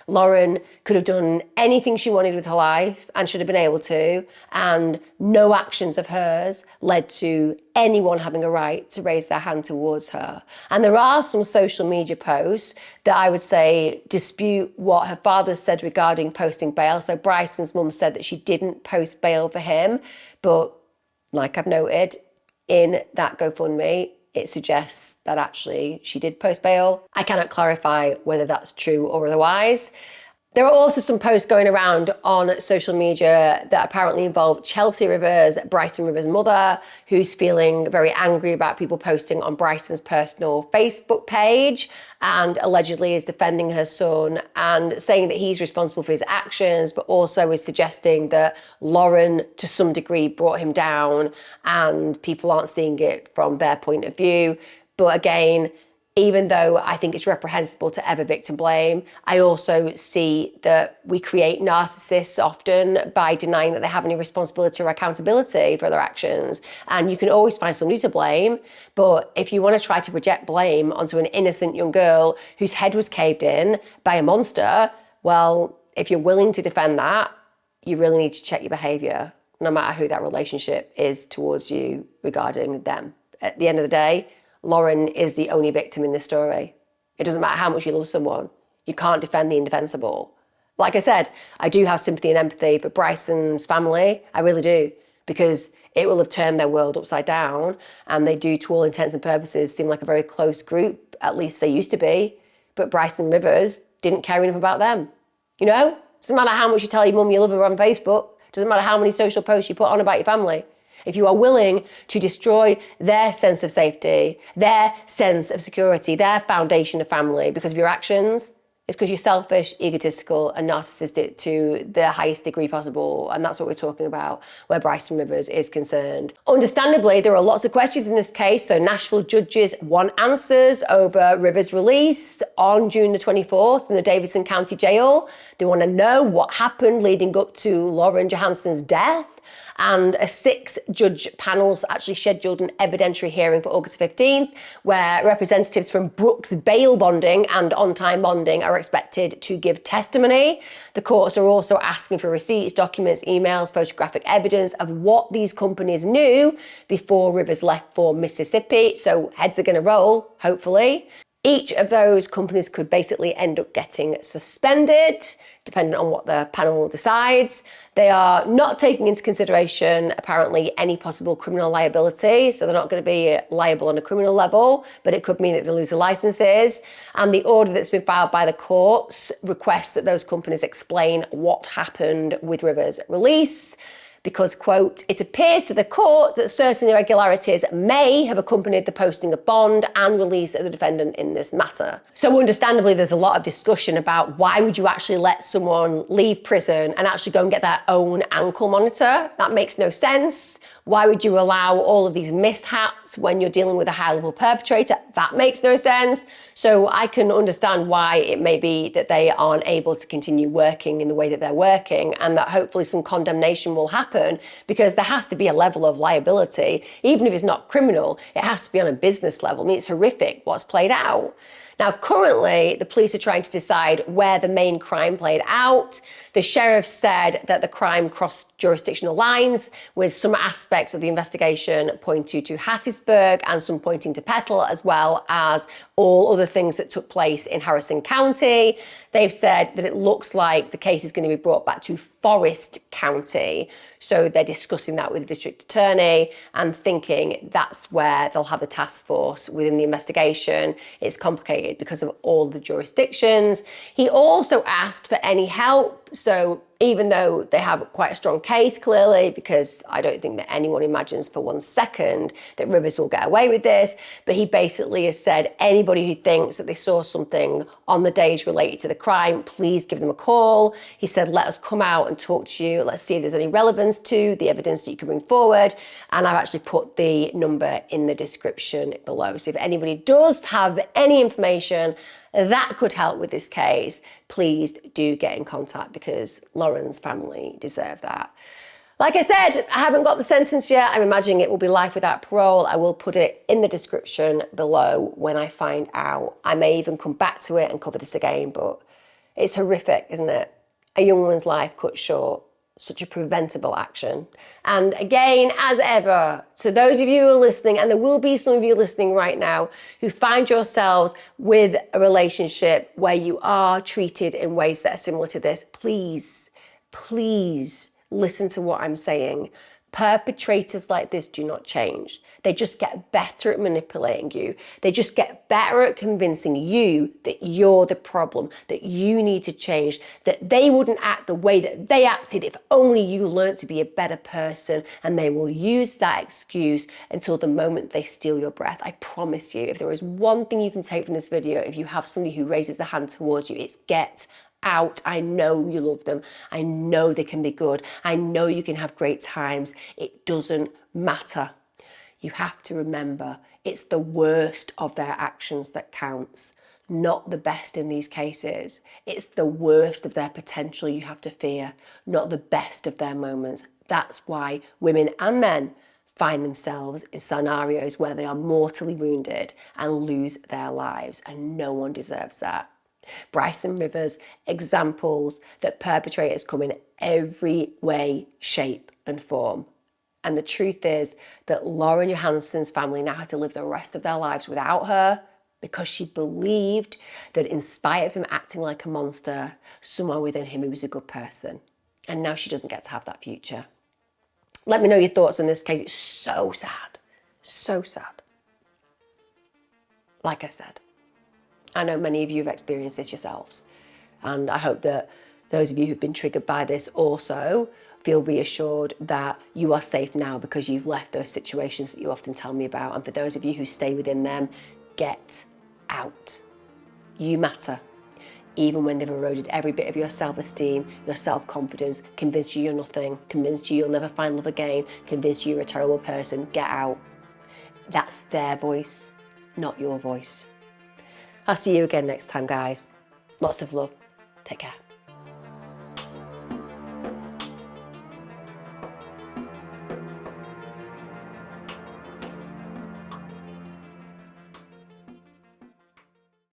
Lauren could have done anything she wanted with her life and should have been able to, and no actions of hers led to anyone having a right to raise their hand towards her. And there are some social media posts that I would say dispute what her father said regarding posting bail. So Bricen's mum said that she didn't post bail for him, but like I've noted, in that GoFundMe, it suggests that actually she did post bail. I cannot clarify whether that's true or otherwise. There are also some posts going around on social media that apparently involve Chelsea Rivers, Bricen Rivers' mother, who's feeling very angry about people posting on Bricen's personal Facebook page and allegedly is defending her son and saying that he's responsible for his actions, but also is suggesting that Lauren, to some degree, brought him down and people aren't seeing it from their point of view. But again, even though I think it's reprehensible to ever victim blame, I also see that we create narcissists often by denying that they have any responsibility or accountability for their actions. And you can always find somebody to blame, but if you want to try to project blame onto an innocent young girl whose head was caved in by a monster, well, if you're willing to defend that, you really need to check your behaviour, no matter who that relationship is towards you regarding them. At the end of the day, Lauren is the only victim in this story. It doesn't matter how much you love someone. You can't defend the indefensible. Like I said, I do have sympathy and empathy for Bricen's family. I really do, because it will have turned their world upside down, and they do, to all intents and purposes, seem like a very close group. At least they used to be. But Bricen Rivers didn't care enough about them. You know? Doesn't matter how much you tell your mum you love her on Facebook. Doesn't matter how many social posts you put on about your family. If you are willing to destroy their sense of safety, their sense of security, their foundation of family because of your actions, it's because you're selfish, egotistical, and narcissistic to the highest degree possible. And that's what we're talking about where Bricen Rivers is concerned. Understandably, there are lots of questions in this case. So Nashville judges want answers over Rivers' release on June the 24th from the Davidson County Jail. They want to know what happened leading up to Lauren Johansen's death. And a 6-judge panel's actually scheduled an evidentiary hearing for August 15th, where representatives from Brooks Bail Bonding and On-Time Bonding are expected to give testimony. The courts are also asking for receipts, documents, emails, photographic evidence of what these companies knew before Rivers left for Mississippi. So heads are going to roll, hopefully. Each of those companies could basically end up getting suspended, depending on what the panel decides. They are not taking into consideration, apparently, any possible criminal liability. So they're not going to be liable on a criminal level, but it could mean that they lose their licenses. And the order that's been filed by the courts requests that those companies explain what happened with Rivers' release. Because, quote, it appears to the court that certain irregularities may have accompanied the posting of bond and release of the defendant in this matter. So understandably, there's a lot of discussion about why would you actually let someone leave prison and actually go and get their own ankle monitor? That makes no sense. Why would you allow all of these mishaps when you're dealing with a high-level perpetrator? That makes no sense. So I can understand why it may be that they aren't able to continue working in the way that they're working, and that hopefully some condemnation will happen, because there has to be a level of liability. Even if it's not criminal, it has to be on a business level. I mean, it's horrific what's played out. Now, currently, the police are trying to decide where the main crime played out. The sheriff said that the crime crossed jurisdictional lines, with some aspects of the investigation pointing to Hattiesburg and some pointing to Petal, as well as all other things that took place in Harrison County. They've said that it looks like the case is going to be brought back to Forest County. So they're discussing that with the district attorney and thinking that's where they'll have the task force within the investigation. It's complicated because of all the jurisdictions. He also asked for any help. So even though they have quite a strong case, clearly, because I don't think that anyone imagines for 1 second that Rivers will get away with this, but he basically has said anybody who thinks that they saw something on the days related to the crime, please give them a call. He said, let us come out and talk to you. Let's see if there's any relevance to the evidence that you can bring forward. And I've actually put the number in the description below. So if anybody does have any information that could help with this case, please do get in contact, because Lauren's family deserve that. Like I said, I haven't got the sentence yet. I'm imagining it will be life without parole. I will put it in the description below when I find out. I may even come back to it and cover this again, but it's horrific, isn't it? A young woman's life cut short. Such a preventable action. And again, as ever, to those of you who are listening, and there will be some of you listening right now who find yourselves with a relationship where you are treated in ways that are similar to this, please, please listen to what I'm saying. Perpetrators like this do not change. They just get better at manipulating you. They just get better at convincing you that you're the problem, that you need to change, that they wouldn't act the way that they acted if only you learned to be a better person. And they will use that excuse until the moment they steal your breath. I promise you, if there is one thing you can take from this video, if you have somebody who raises their hand towards you, it's get out. I know you love them. I know they can be good. I know you can have great times. It doesn't matter. You have to remember, it's the worst of their actions that counts, not the best in these cases. It's the worst of their potential you have to fear, not the best of their moments. That's why women and men find themselves in scenarios where they are mortally wounded and lose their lives, and no one deserves that. Bricen Rivers, examples that perpetrators come in every way, shape and form. And the truth is that Lauren Johansen's family now have to live the rest of their lives without her, because she believed that in spite of him acting like a monster, somewhere within him he was a good person. And now she doesn't get to have that future. Let me know your thoughts on this case. It's so sad. So sad. Like I said, I know many of you have experienced this yourselves. And I hope that those of you who've been triggered by this also feel reassured that you are safe now because you've left those situations that you often tell me about. And for those of you who stay within them, get out. You matter. Even when they've eroded every bit of your self-esteem, your self-confidence, convinced you you're nothing, convinced you you'll never find love again, convinced you you're a terrible person, get out. That's their voice, not your voice. I'll see you again next time, guys. Lots of love. Take care.